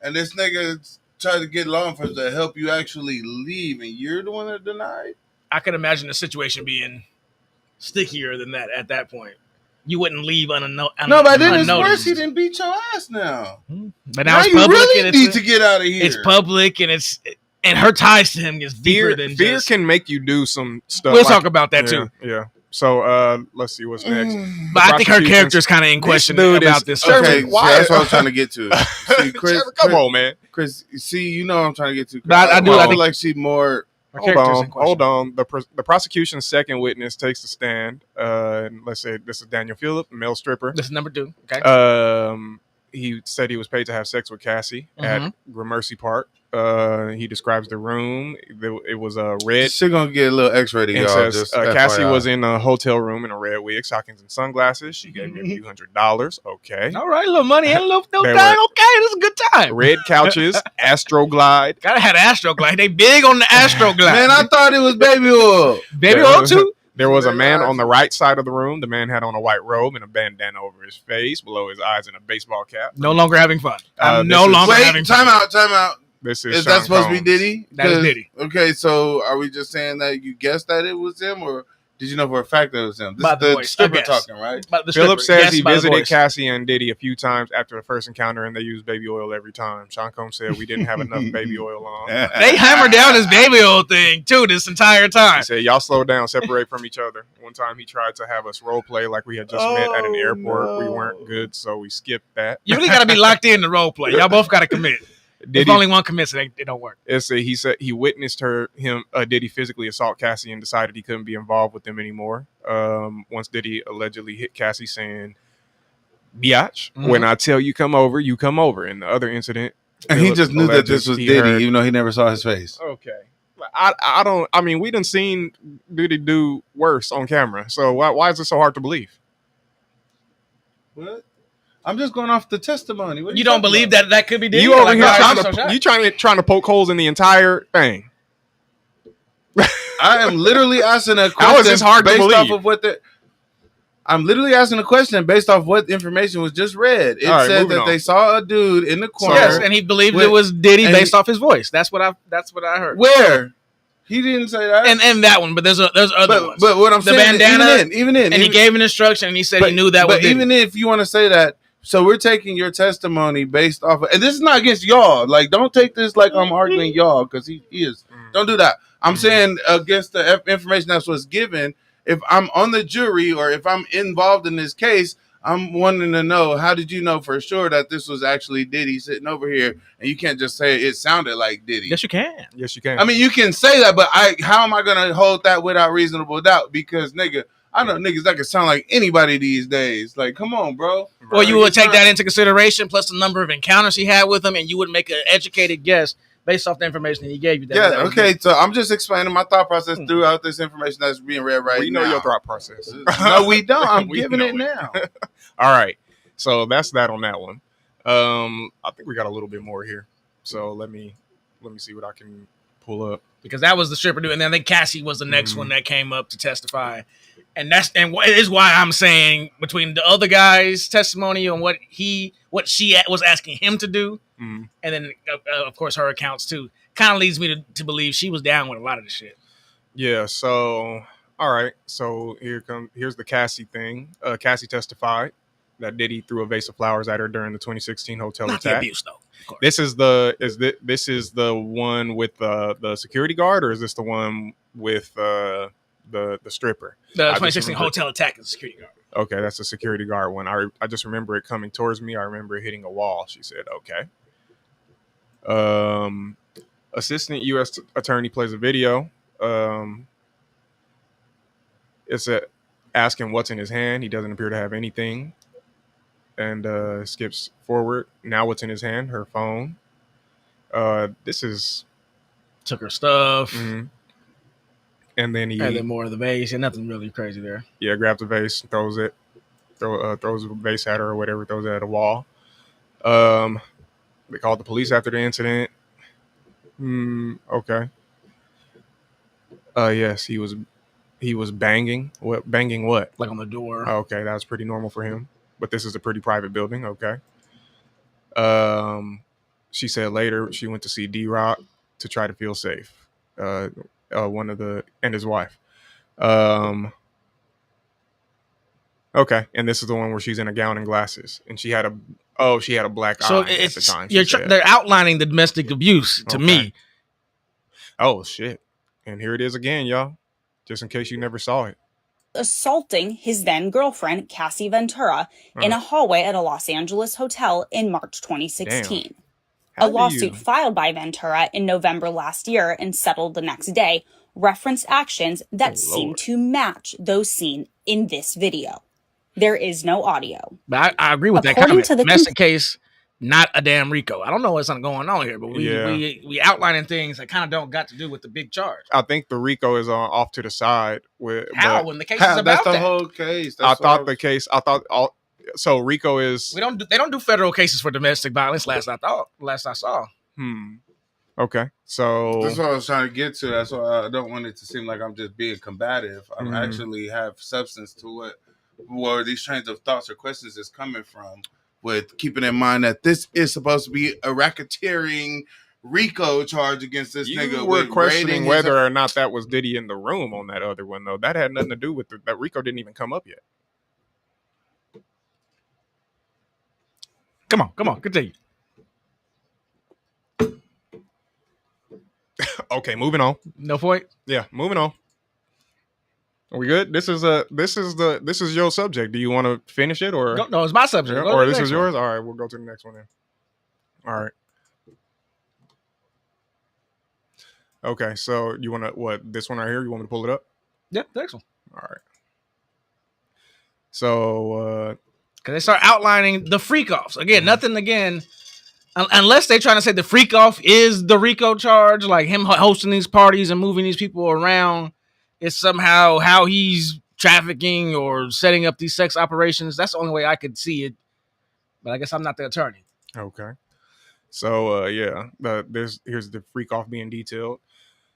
And this nigga tried to get law enforcement to help you actually leave, and you're the one that denied? I could imagine the situation being stickier than that at that point. You wouldn't leave unnoticed. No, but then it's worse. He didn't beat your ass now. But now it's public, you really and need to get out of here. It's public, and her ties to him is deeper than fear can make you do some stuff. We'll talk about that too. Yeah. So let's see what's next. But I think her character is kind of in question about this. Okay, that's what I'm trying to get to. See, Chris, come on, man. Chris, see, you know what I'm trying to get to. But I feel like she's more. Hold on. The prosecution's second witness takes the stand. And let's say this is Daniel Phillip, male stripper. This is number 2. Okay. He said he was paid to have sex with Cassie at Gramercy Park. He describes the room. It was a red. She's gonna get a little X-rated, y'all. Says, Cassie was in a hotel room in a red wig, stockings, and sunglasses. She gave me a few $100s. Okay. All right, a little money and a little time. Okay, this is a good time. Red couches, Astroglide. Gotta have Astroglide. They big on the Astroglide. Man, I thought it was baby oil. Baby oil too? There was a man on the right side of the room. The man had on a white robe and a bandana over his face, below his eyes, and a baseball cap. No longer having fun. I'm no longer having fun. Time out. This is that supposed to be Diddy? That is Diddy. Okay, so are we just saying that you guessed that it was him, or did you know for a fact that it was him? This is the stripper talking, right? Phillip says he visited Cassie and Diddy a few times after the first encounter, and they used baby oil every time. Sean Combs said we didn't have enough baby oil on. They hammered down this baby oil thing too this entire time. He said, y'all slow down, separate from each other. One time he tried to have us role play like we had just met at an airport. No. We weren't good, so we skipped that. You really got to be locked in the role play. Y'all both got to commit. If only one commits, it don't work. He said he witnessed Diddy physically assault Cassie and decided he couldn't be involved with them anymore. Once Diddy allegedly hit Cassie saying, "Biatch, when I tell you come over, you come over." In the other incident, and he just knew that this was Diddy, even though he never saw his face. Okay, I mean, we done seen Diddy do worse on camera, so why is it so hard to believe? What? I'm just going off the testimony. You don't believe that could be Diddy? You over here trying to poke holes in the entire thing. I am literally asking a question. How is this hard to believe? Off of what I'm literally asking a question based off what information was just read. It said that they saw a dude in the corner. Yes, and he believed it was Diddy based off his voice. That's what I heard. Where? He didn't say that. And that one, but there's other ones. But what I'm saying, bandana, even in, and he gave an instruction, and he said he knew that was Diddy. Even if you want to say that. So we're taking your testimony based off of, and this is not against y'all. Like, don't take this like I'm arguing y'all, because he is. Don't do that. I'm saying against the information that's what's given. If I'm on the jury or if I'm involved in this case, I'm wanting to know, how did you know for sure that this was actually Diddy sitting over here? And you can't just say it sounded like Diddy. Yes, you can. Yes, you can. I mean, you can say that, but how am I going to hold that without reasonable doubt? Because, nigga, I know niggas that can sound like anybody these days. Like, come on, bro. Well, you would take that into consideration, plus the number of encounters he had with him, and you would make an educated guess based off the information that he gave you. Okay. So I'm just explaining my thought process throughout this information that's being read right now. We know your thought process. No, we don't. I'm giving it now. All right. So that's that on that one. I think we got a little bit more here. So let me see what I can pull up. Because that was the stripper dude, and then I think Cassie was the next one that came up to testify. And it is why I'm saying between the other guy's testimony and what she was asking him to do, and then of course her accounts too, kind of leads me to believe she was down with a lot of the shit. Yeah. So all right. So here's the Cassie thing. Cassie testified that Diddy threw a vase of flowers at her during the 2016 hotel Not attack. The abuse though. This is the one with the security guard, or is this the one with the stripper? The 2016 hotel attack is a security guard. Okay, that's a security guard one. I just remember it coming towards me. I remember it hitting a wall. She said, okay. Assistant U.S. attorney plays a video. It's asking what's in his hand. He doesn't appear to have anything. And skips forward. Now what's in his hand? Her phone. This is... Took her stuff. Mm-hmm. And then more of the vase, and nothing really crazy there. Yeah, grabs the vase, throws a vase at her or whatever, throws it at a wall. They called the police after the incident. Okay. Yes, he was banging. What banging? What? Like on the door. Okay, that was pretty normal for him. But this is a pretty private building. Okay. She said later she went to see D-Rock to try to feel safe. And his wife. Okay, and this is the one where she's in a gown and glasses, and she had a black eye at the time. They're outlining the domestic abuse to me. Oh shit! And here it is again, y'all. Just in case you never saw it. assaulting his then girlfriend, Cassie Ventura, in a hallway at a Los Angeles hotel in March 2016. A lawsuit filed by Ventura in November last year and settled the next day referenced actions that seem to match those seen in this video. There is no audio. But I agree with that According comment. to the Domestic case, not a damn RICO. I don't know what's going on here, but we outlining things that kind of don't got to do with the big charge. I think the RICO is off to the side. How? When the case is about that's the that. whole case. I thought the case. So RICO is. They don't do federal cases for domestic violence. Last I saw. Okay, so that's what I was trying to get to. That's why I don't want it to seem like I'm just being combative. I actually have substance to where these trains of thoughts or questions is coming from. With keeping in mind that this is supposed to be a racketeering RICO charge against this nigga. You were questioning whether or not that was Diddy in the room on that other one, though. That had nothing to do with that. RICO didn't even come up yet. Come on, continue. Okay, moving on. No point. Yeah, moving on. Are we good? This is your subject. Do you want to finish it or no? It's my subject. Or this is yours. All right, we'll go to the next one then. All right. Okay, so you want to this one right here? You want me to pull it up? Yeah, next one. All right. So, because they start outlining the freak offs again. Nothing again, unless they're trying to say the freak off is the RICO charge, like him hosting these parties and moving these people around. It's somehow how he's trafficking or setting up these sex operations. That's the only way I could see it. But I guess I'm not the attorney. Okay. So, here's the freak off being detailed.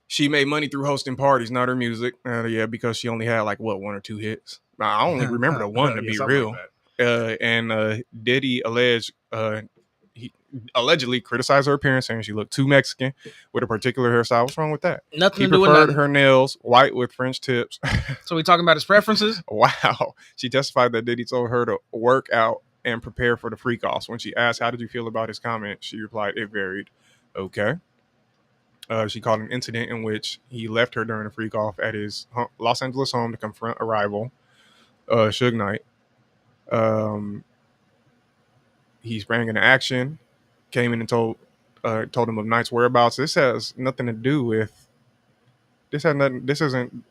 She made money through hosting parties, not her music. Because she only had 1 or 2 hits. I only remember the one to be real. And Diddy he allegedly criticized her appearance, saying she looked too Mexican with a particular hairstyle. What's wrong with that? Nothing he to do with preferred her nails white with French tips. So we talking about his preferences? Wow. She testified that Diddy told her to work out and prepare for the freak offs. When she asked, how did you feel about his comment? She replied, it varied. Okay. She called an incident in which he left her during a freak off at his Los Angeles home to confront a rival, Suge Knight. He sprang into action, came in and told him of Knight's whereabouts. This has nothing to do with. This isn't.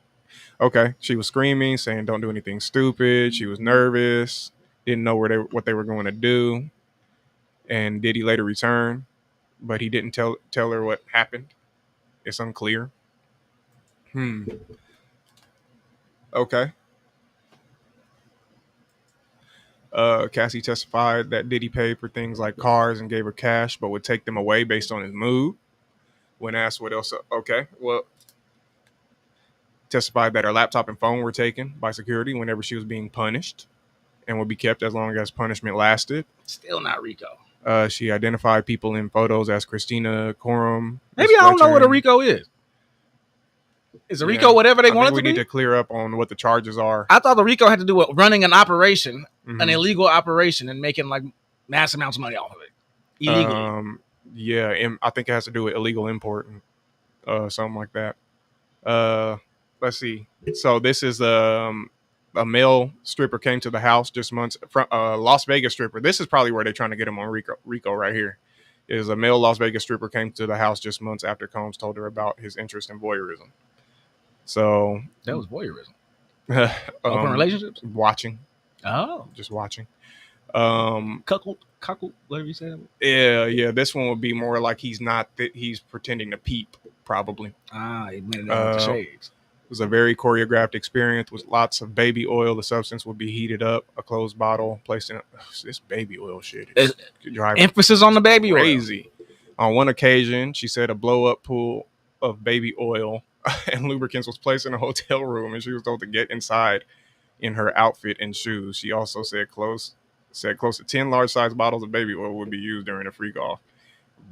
Okay, she was screaming, saying, "Don't do anything stupid." She was nervous, didn't know what they were going to do, and Diddy later returned, but he didn't tell her what happened. It's unclear. Okay. Cassie testified that Diddy paid for things like cars and gave her cash, but would take them away based on his mood. When asked what else, testified that her laptop and phone were taken by security whenever she was being punished and would be kept as long as punishment lasted. Still not RICO. She identified people in photos as Christina Coram. Maybe I don't know what a RICO is. Is a RICO whatever they want it to be? We need to clear up on what the charges are. I thought the RICO had to do with running an operation, an illegal operation, and making mass amounts of money off of it illegally. I think it has to do with illegal import and something like that. Let's see. So this is a male stripper came to the house just months from Las Vegas stripper. This is probably where they're trying to get him on RICO right here. Is a male Las Vegas stripper came to the house just months after Combs told her about his interest in voyeurism. So that was voyeurism. Open relationships? Watching. Oh. Just watching. Cuckold, whatever you said. Yeah. This one would be more like he's pretending to peep, probably. He made it with the shades. It was a very choreographed experience with lots of baby oil. The substance would be heated up, a closed bottle placed in this baby oil shit. Emphasis on the baby oil. Crazy. On one occasion, she said a blow-up pool of baby oil and lubricants was placed in a hotel room, and she was told to get inside in her outfit and shoes. She also said close to 10 large-sized bottles of baby oil would be used during a freak-off.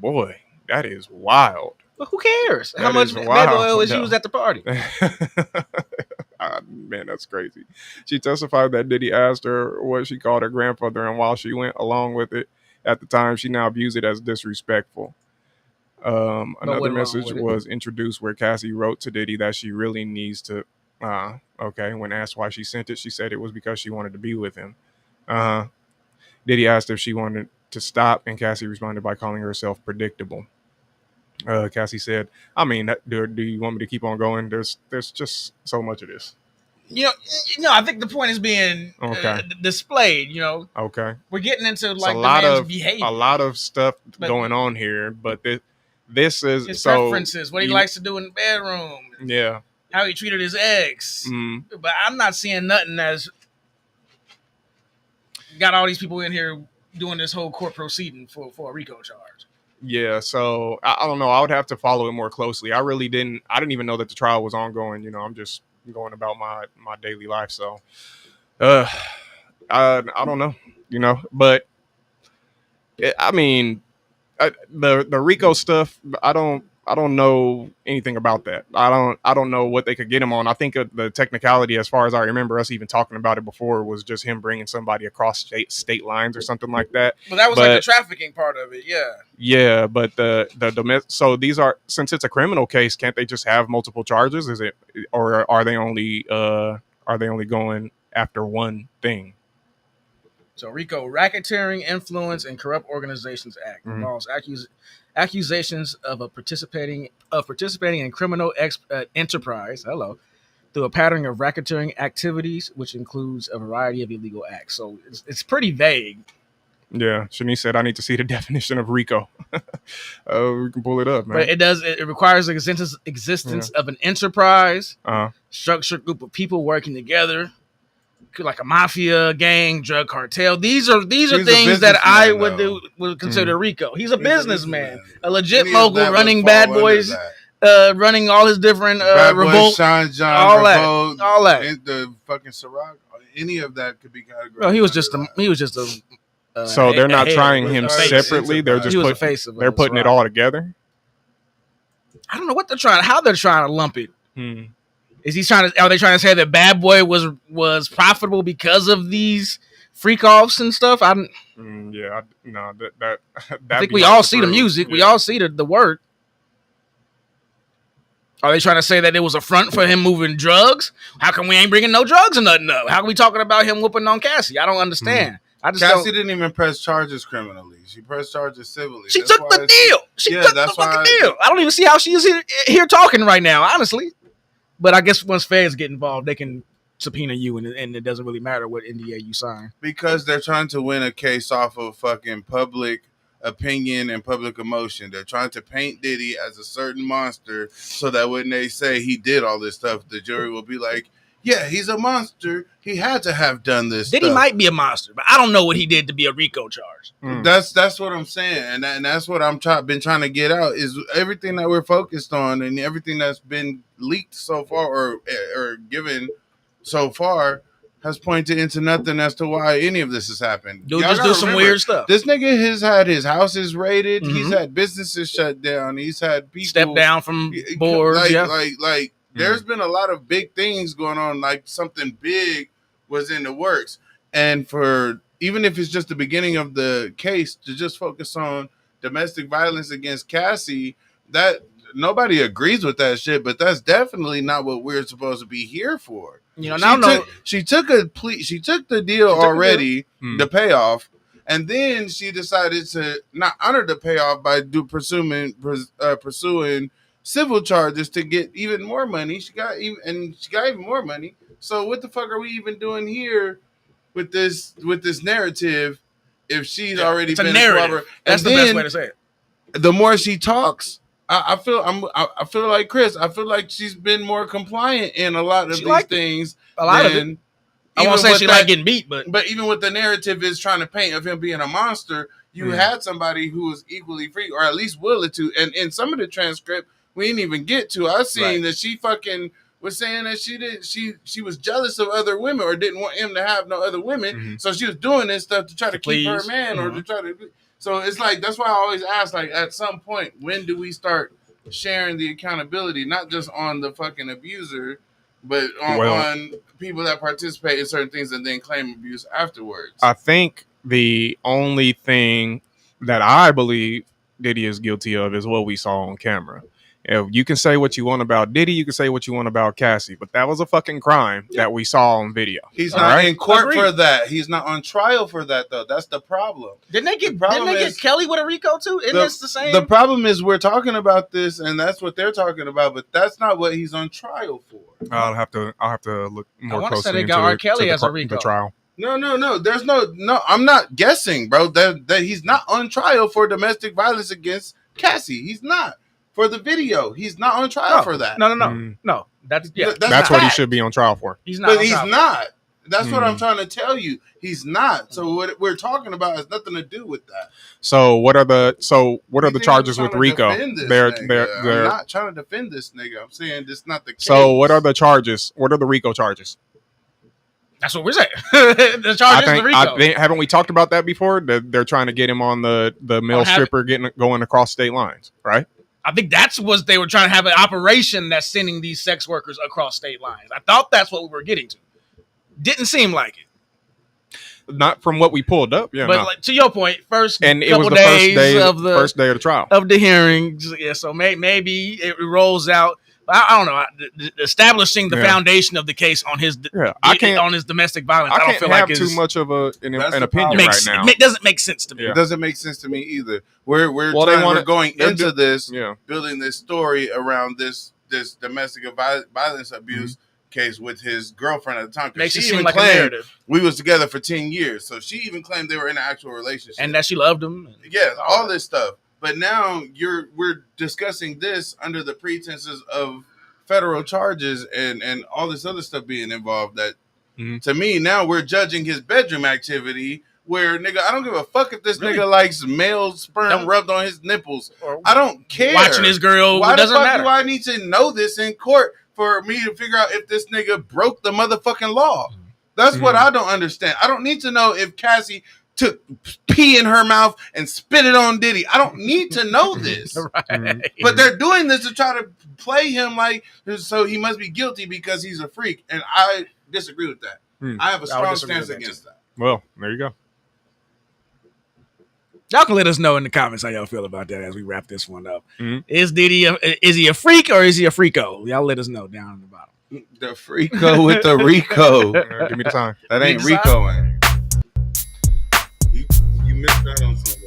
Boy, that is wild. But who cares how much baby oil is used at the party? Man, that's crazy. She testified that Diddy asked her what she called her grandfather, and while she went along with it at the time, she now views it as disrespectful. Another message was introduced where Cassie wrote to Diddy that she really needs to Okay. When asked why she sent it, she said it was because she wanted to be with him. Diddy asked if she wanted to stop, and Cassie responded by calling herself predictable. Cassie said, "I mean, do you want me to keep on going? There's just so much of this." I think the point is being displayed. Okay. We're getting into It's like the man's behavior. A lot of stuff going on here, but this is his so preferences, what he likes to do in the bedroom. Yeah. How he treated his ex. But I'm not seeing nothing that's got all these people in here doing this whole court proceeding for a RICO charge. Yeah, so I don't know. I would have to follow it more closely. I didn't even know that the trial was ongoing. I'm just going about my daily life. So I don't know. But I mean, the RICO stuff, I don't know anything about that. I don't know what they could get him on. I think the technicality, as far as I remember us even talking about it before, was just him bringing somebody across state lines or something like that. Well, that was like the trafficking part of it. Yeah. Yeah, but the domestic. So these are, since it's a criminal case, can't they just have multiple charges? Is it, or are they only going after one thing? So RICO, Racketeering, Influence, and Corrupt Organizations Act involves accusations of participating in criminal enterprise. Through a pattern of racketeering activities, which includes a variety of illegal acts. So it's pretty vague. Yeah, Shanice said I need to see the definition of RICO. We can pull it up, man. But it requires the existence of an enterprise, structured group of people working together, like a mafia, gang, drug cartel. These are things that I would consider RICO. He's a businessman, a legit mogul running Bad Boys, running all his different revolt, Sean John, revolt, all that. The fucking Ciroc, any of that could be categorized. No, he was just a. So they're not trying him separately. They're just they're putting it all together. I don't know what how they're trying to lump it. Are they trying to say that Bad Boy was profitable because of these freak offs and stuff? I think we all see the music. Yeah. We all see the work. Are they trying to say that it was a front for him moving drugs? How come we ain't bringing no drugs or nothing up? How come we talking about him whooping on Cassie? I don't understand. Cassie didn't even press charges criminally. She pressed charges civilly. She took the deal. She took the fucking deal. I don't even see how she is here talking right now, honestly. But I guess once feds get involved, they can subpoena you, and it doesn't really matter what NDA you sign. Because they're trying to win a case off of fucking public opinion and public emotion. They're trying to paint Diddy as a certain monster so that when they say he did all this stuff, the jury will be like, yeah, he's a monster. He had to have done this. Diddy might be a monster, but I don't know what he did to be a RICO charge. That's what I'm saying, and that's what been trying to get out is everything that we're focused on and everything that's been leaked so far or given so far has pointed into nothing as to why any of this has happened. Dude, just do some weird stuff. This nigga has had his houses raided. He's had businesses shut down. He's had people step down from boards. Like there's been a lot of big things going on. Like something big was in the works, and for even if it's just the beginning of the case, to just focus on domestic violence against Cassie, that nobody agrees with that shit. But that's definitely not what we're supposed to be here for. She took the deal already, the payoff, and then she decided to not honor the payoff by pursuing civil charges to get even more money. She got even more money. So what the fuck are we even doing here with this narrative? If she's already been a narrative, that's the best way to say it. The more she talks, I feel like Chris. I feel like she's been more compliant in a lot of these things. A lot of it. I won't say she like getting beat, but even what the narrative is trying to paint of him being a monster, you had somebody who was equally free, or at least willing to. And in some of the transcript, we didn't even get to. I seen that she fucking was saying that she was jealous of other women or didn't want him to have no other women, so she was doing this stuff to try to keep her man or to try to. So it's like that's why I always ask, like, at some point, when do we start sharing the accountability, not just on the fucking abuser, but on people that participate in certain things and then claim abuse afterwards? I think the only thing that I believe Diddy is guilty of is what we saw on camera. You can say what you want about Diddy, you can say what you want about Cassie, but that was a fucking crime that we saw on video. He's not in court for that. He's not on trial for that, though. That's the problem. Didn't they get Kelly with a RICO too? Isn't this the same? The problem is we're talking about this, and that's what they're talking about, but that's not what he's on trial for. I'll have to look more closely say they got R. Kelly as a RICO. the trial. No. There's no. I'm not guessing, bro. That he's not on trial for domestic violence against Cassie. He's not. For the video, he's not on trial for that. No. That's what he should be on trial for. He's not. But he's not. That's what I'm trying to tell you. He's not. So what we're talking about has nothing to do with that. So what are the charges with Rico? I'm not trying to defend this nigga. I'm saying this is not the case. So what are the charges? What are the Rico charges? That's what we're saying. The charges is the Rico. Haven't we talked about that before? That they're trying to get him on the male stripper going across state lines, right? I think that's what they were trying to have, an operation that's sending these sex workers across state lines. I thought that's what we were getting to. Didn't seem like it. Not from what we pulled up, yeah. But like, to your point, and it was the first day of the trial of the hearings. Yeah, so maybe it rolls out. I don't know. Establishing the foundation of the case on his on his domestic violence. I don't feel like it's too much of an opinion right now. It doesn't make sense to me. It doesn't make sense to me either. We're going into this, building this story around this domestic violence abuse case with his girlfriend at the time. Makes it seem like a narrative. We was together for 10 years, so she even claimed they were in an actual relationship and that she loved him. Yeah, all this stuff. But now we're discussing this under the pretenses of federal charges and all this other stuff being involved. That to me now we're judging his bedroom activity. Where nigga, I don't give a fuck if this nigga likes male sperm rubbed on his nipples. I don't care. Watching his girl, why doesn't the fuck matter. do I need to know this in court for me to figure out if this nigga broke the motherfucking law? That's what I don't understand. I don't need to know if Cassie took pee in her mouth and spit it on Diddy. I don't need to know this. But they're doing this to try to play him like, so he must be guilty because he's a freak. And I disagree with that. I have a strong stance against that. Well, there you go. Y'all can let us know in the comments how y'all feel about that as we wrap this one up. Is Diddy is he a freak or is he a freako? Y'all let us know down in the bottom. The freako with the Rico. Give me the time. That ain't Rico, man. You missed out on something.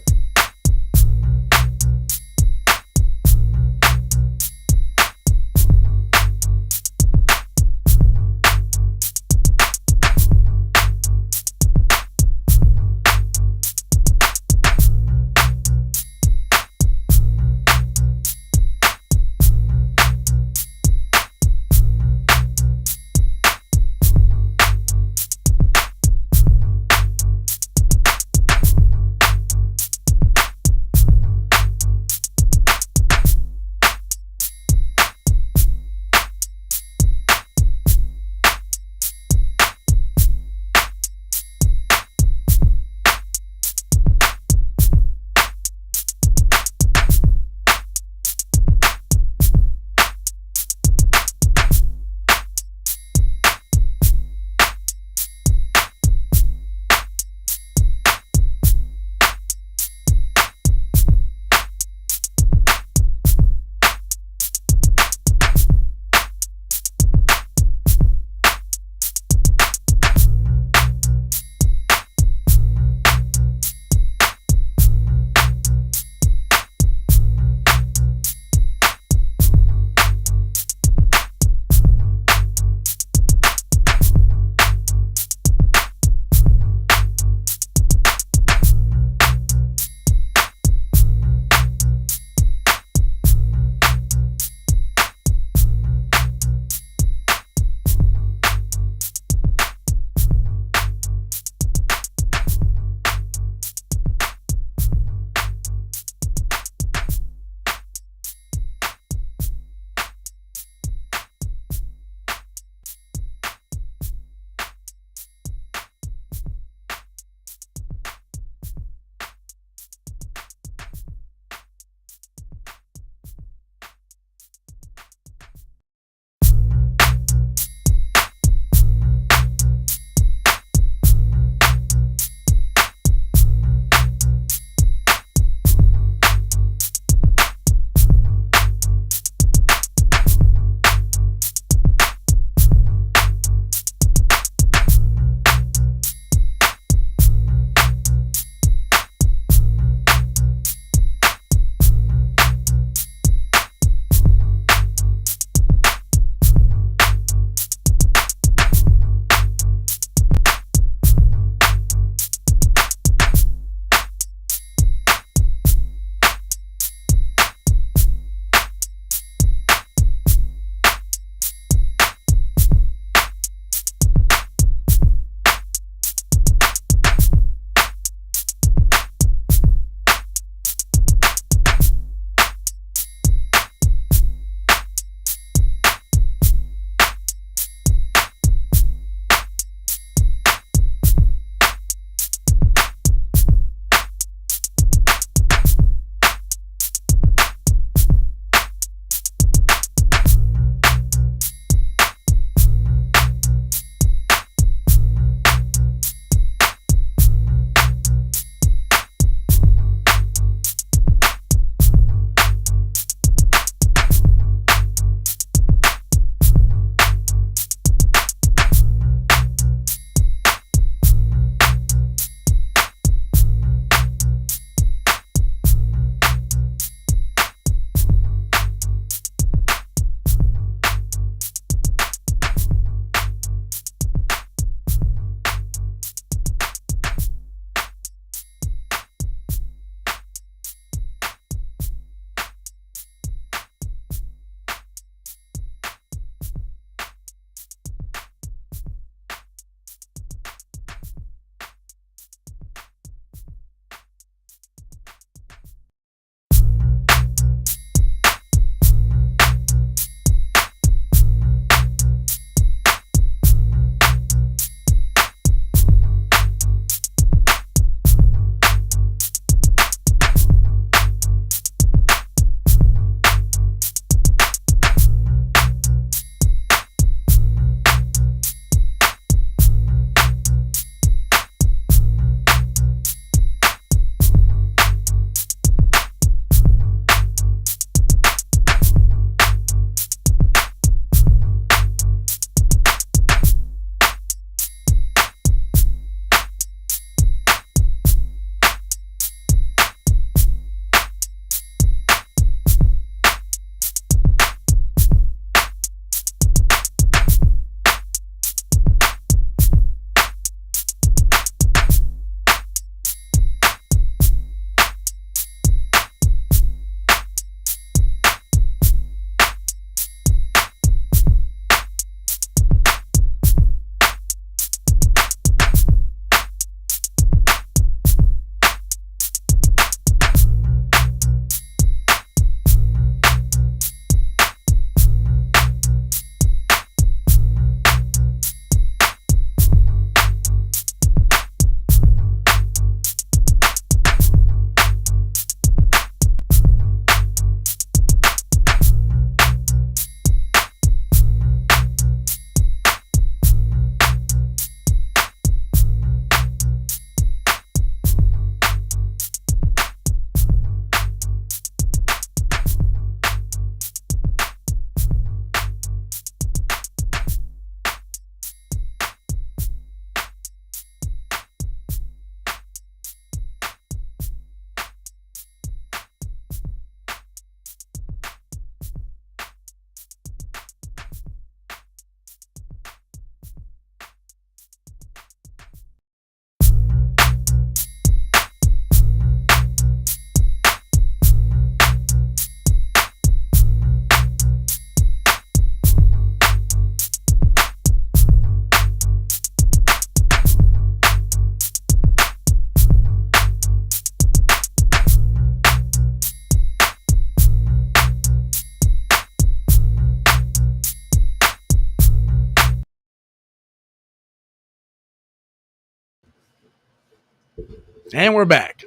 And we're back.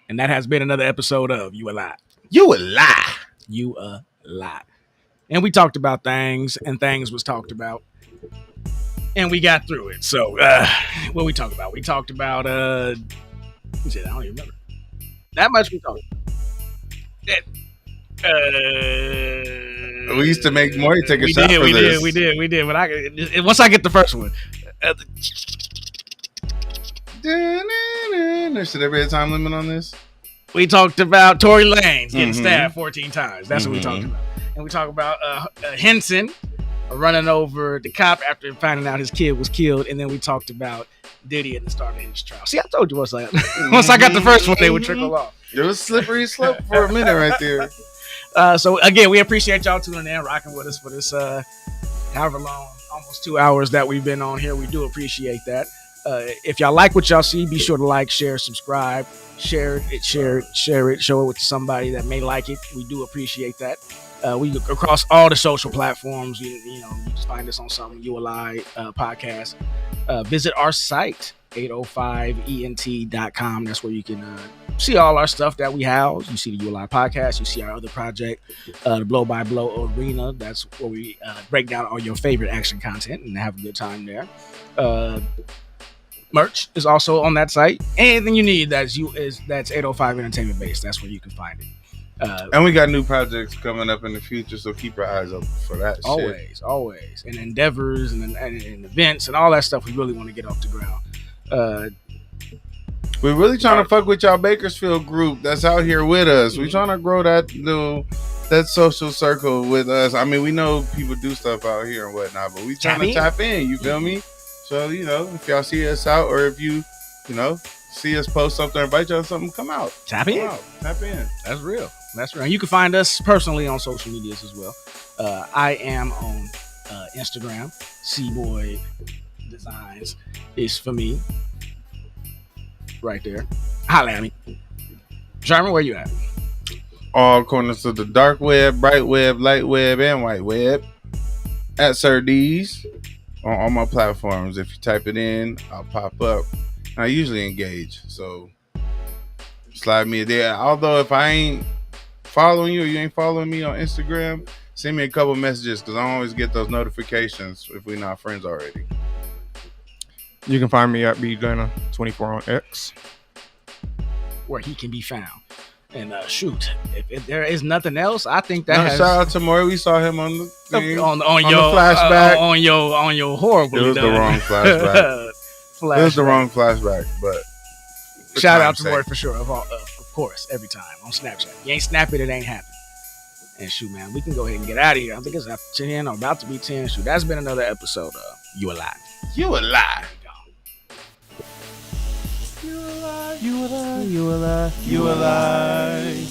And that has been another episode of You a Lie. You a lie. You a lie. And we talked about things, and things was talked about. And we got through it. So, what we talked about? We talked about, I don't even remember. That much we talked about. We used to make Maury take a shot for this. We did. But once I get the first one. Should there be a time limit on this? We talked about Tory Lanez getting stabbed 14 times. That's what we talked about. And we talked about Henson running over the cop after finding out his kid was killed. And then we talked about Diddy and the start of his trial. See, I told you once I got the first one, they would trickle off. It was slippery slope for a minute right there. So again, we appreciate y'all tuning in, rocking with us for this however long, almost 2 hours that we've been on here. We do appreciate that. If y'all like what y'all see, be sure to like, share, subscribe, share it, show it with somebody that may like it. We do appreciate that. We across all the social platforms. You just find us on something You a Lie podcast. Visit our site 805ent.com. That's where you can see all our stuff that we house. You see the You a Lie podcast. You see our other project, the Blow by Blow Arena. That's where we break down all your favorite action content and have a good time there. Merch is also on that site. Anything you need that's 805 Entertainment based. That's where you can find it. And we got new projects coming up in the future, so keep your eyes open for that. Always. And endeavors and events and all that stuff we really want to get off the ground. We're really trying to fuck with y'all Bakersfield group that's out here with us. We're trying to grow that social circle with us. I mean, we know people do stuff out here and whatnot, but we trying to tap in. You feel me? So, if y'all see us out or if you see us post something or invite y'all to something, come out. Tap in. That's real. And you can find us personally on social medias as well. I am on Instagram. C-Boy Designs is for me. Right there. Holla at me. Sherman, where you at? All corners of the dark web, bright web, light web, and white web. At Sir D's. On all my platforms. If you type it in, I'll pop up. I usually engage, so slide me there. Although if I ain't following you or you ain't following me on Instagram, send me a couple messages because I don't always get those notifications if we're not friends already. You can find me at BDana24 on X, where he can be found. And shoot, if there is nothing else, I think that shout out to Maury. We saw him on the thing, on your flashback, on your horrible. It was the wrong flashback. It was the wrong flashback, but shout out to Maury for sure. Of course, every time on Snapchat. You ain't snap it ain't happen. And shoot, man, we can go ahead and get out of here. I think it's after 10 or about to be 10. Shoot, that's been another episode of You a Lie. You a Lie. You a lie. You a lie. You a lie.